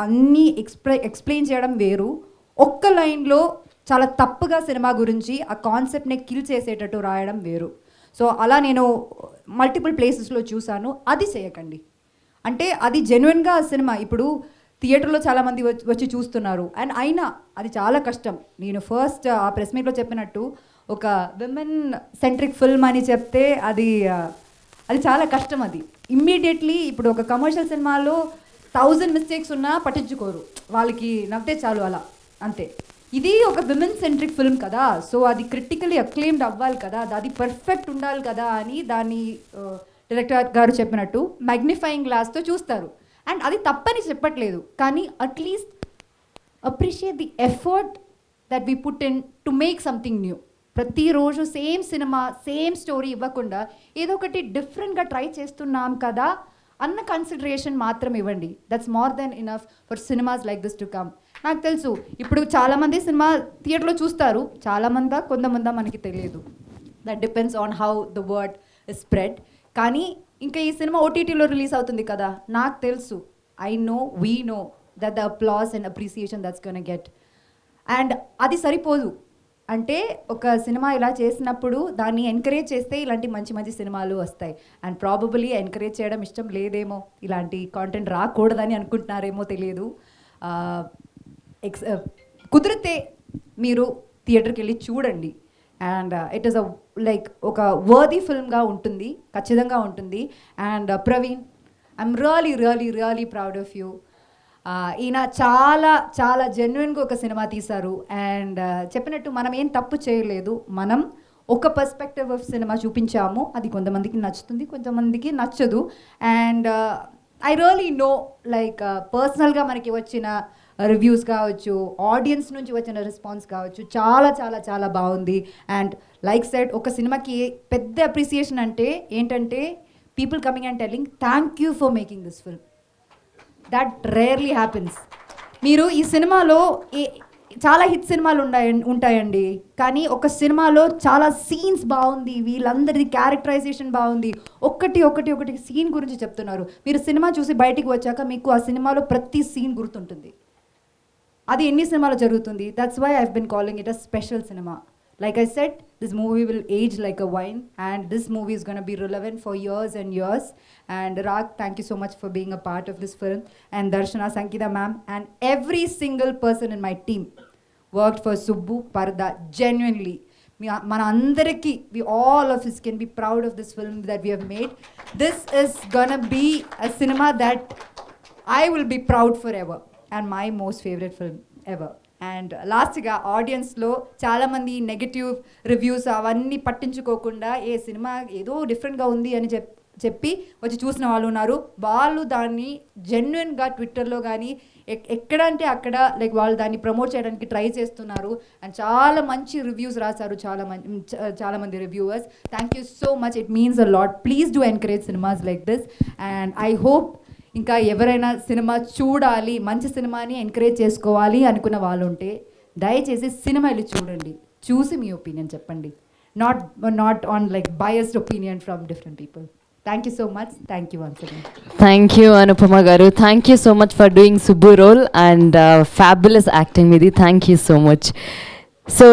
అన్నీ ఎక్స్ప్లెయిన్ చేయడం వేరు. ఒక్క లైన్లో చాలా తప్పుగా సినిమా గురించి ఆ కాన్సెప్ట్ని కిల్ చేసేటట్టు రాయడం వేరు. సో అలా నేను మల్టిపుల్ ప్లేసెస్లో చూశాను. అది చేయకండి. అంటే అది జెన్యున్గా సినిమా ఇప్పుడు థియేటర్లో చాలామంది వచ్చి చూస్తున్నారు, అండ్ అయినా అది చాలా కష్టం. నేను ఫస్ట్ ఆ ప్రెస్ మీట్లో చెప్పినట్టు ఒక విమెన్ సెంట్రిక్ ఫిల్మ్ అని చెప్తే అది చాలా కష్టం. అది ఇమ్మీడియట్లీ ఇప్పుడు ఒక కమర్షియల్ సినిమాలో 1000 మిస్టేక్స్ ఉన్నా పట్టించుకోరు, వాళ్ళకి నవ్వుతే చాలు అలా అంతే. ఇది ఒక విమెన్ సెంట్రిక్ ఫిల్మ్ కదా, సో అది క్రిటికలీ అక్లెయిమ్డ్ అవ్వాలి కదా, అది పర్ఫెక్ట్ ఉండాలి కదా అని దాన్ని డైరెక్టర్ గారు చెప్పినట్టు మ్యాగ్నిఫైయింగ్ గ్లాస్తో చూస్తారు. అండ్ అది తప్పని చెప్పట్లేదు, కానీ at least appreciate the effort that we put in to make something new. ప్రతిరోజు సేమ్ సినిమా సేమ్ స్టోరీ ఇవ్వకుండా ఏదో ఒకటి డిఫరెంట్గా ట్రై చేస్తున్నాం కదా అన్న కన్సిడరేషన్ మాత్రం ఇవ్వండి. That's more than enough for cinemas like this to come. నాకు తెలుసు ఇప్పుడు చాలామంది సినిమా థియేటర్లో చూస్తారు, కొంతమంది మనకి తెలియదు. That depends on how the word is spread. కానీ ఇంకా ఈ సినిమా ఓటీటీలో రిలీజ్ అవుతుంది కదా, నాకు తెలుసు, we know that the applause and appreciation that's gonna get. And అది సరిపోదు, అంటే ఒక సినిమా ఇలా చేసినప్పుడు దాన్ని ఎంకరేజ్ చేస్తే ఇలాంటి మంచి మంచి సినిమాలు వస్తాయి. అండ్ ప్రాబబులీ ఎంకరేజ్ చేయడం ఇష్టం లేదేమో, ఇలాంటి కాంటెంట్ రాకూడదని అనుకుంటున్నారేమో తెలియదు. కుదిరితే మీరు థియేటర్కి వెళ్ళి చూడండి. అండ్ ఇట్ ఈస్ ఒక వర్దీ ఫిల్మ్గా ఉంటుంది, ఖచ్చితంగా ఉంటుంది. And Praveen, I'm really proud of you. ఈయన చాలా చాలా జెన్యున్గా ఒక సినిమా తీశారు. అండ్ చెప్పినట్టు మనం ఏం తప్పు చేయలేదు, మనం ఒక పర్స్పెక్టివ్ ఆఫ్ సినిమా చూపించాము. అది కొంతమందికి నచ్చుతుంది, కొంతమందికి నచ్చదు. అండ్ ఐ రియలీ నో పర్సనల్గా మనకి వచ్చిన రివ్యూస్ కావచ్చు, ఆడియన్స్ నుంచి వచ్చిన రెస్పాన్స్ కావచ్చు, చాలా చాలా చాలా బాగుంది. అండ్ లైక్ సెడ్, ఒక సినిమాకి పెద్ద అప్రిసియేషన్ అంటే ఏంటంటే people coming and telling thank you for making this film. That rarely happens. మీరు ఈ సినిమాలో చాలా హిట్ సినిమాలు ఉంటాయండి, కానీ ఒక సినిమాలో చాలా సీన్స్ బాగుంది, వీళ్ళందరిది క్యారెక్టరైజేషన్ బాగుంది, ఒకటి సీన్ గురించి చెప్తున్నారు. మీరు సినిమా చూసి బయటికి వచ్చాక మీకు ఆ సినిమాలో ప్రతి సీన్ గుర్తుంటుంది. అది ఎన్ని సినిమాలో జరుగుతుంది. That's why I've been calling it a special సినిమా. Like I said, this movie will age like a wine, and this movie is going to be relevant for years and years. And Rag, thank you so much for being a part of this film. And Darshana, Sankita ma'am, and every single person in my team worked for Subbu Parda genuinely. Mana andariki, we all of us can be proud of this film that we have made. This is going to be a cinema that I will be proud forever, and my most favorite film ever. And లాస్ట్గా ఆడియన్స్లో చాలామంది నెగటివ్ రివ్యూస్ అవన్నీ పట్టించుకోకుండా ఏ సినిమా ఏదో డిఫరెంట్గా ఉంది అని చెప్పి వచ్చి చూసిన వాళ్ళు ఉన్నారు. వాళ్ళు దాన్ని జెన్యున్గా ట్విట్టర్లో కానీ ఎక్కడ అంటే అక్కడ వాళ్ళు దాన్ని ప్రమోట్ చేయడానికి ట్రై చేస్తున్నారు. అండ్ చాలా మంచి రివ్యూస్ రాశారు చాలామంది reviewers. Thank you so much, it means a lot. Please do encourage cinemas like this. And I hope ఇంకా ఎవరైనా సినిమా చూడాలి, మంచి సినిమాని ఎంకరేజ్ చేసుకోవాలి అనుకున్న వాళ్ళు ఉంటే దయచేసి సినిమా వెళ్ళి చూడండి, చూసి మీ ఒపీనియన్ చెప్పండి. Not on like biased opinion from different people. Thank you so much. Thank you once again. Thank you Anupama garu. Thank you so much for doing Subbu role and fabulous acting ఇది. Thank you so much. So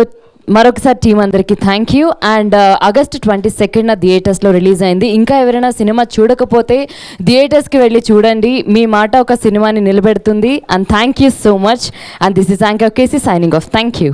మరొకసారి టీం అందరికీ థ్యాంక్ యూ. అండ్ ఆగస్ట్ 22న థియేటర్స్లో రిలీజ్ అయింది. ఇంకా ఎవరైనా సినిమా చూడకపోతే థియేటర్స్కి వెళ్ళి చూడండి, మీ మాట ఒక సినిమాని నిలబెడుతుంది. And thank you so much. And this is anchor KC signing off. Thank you.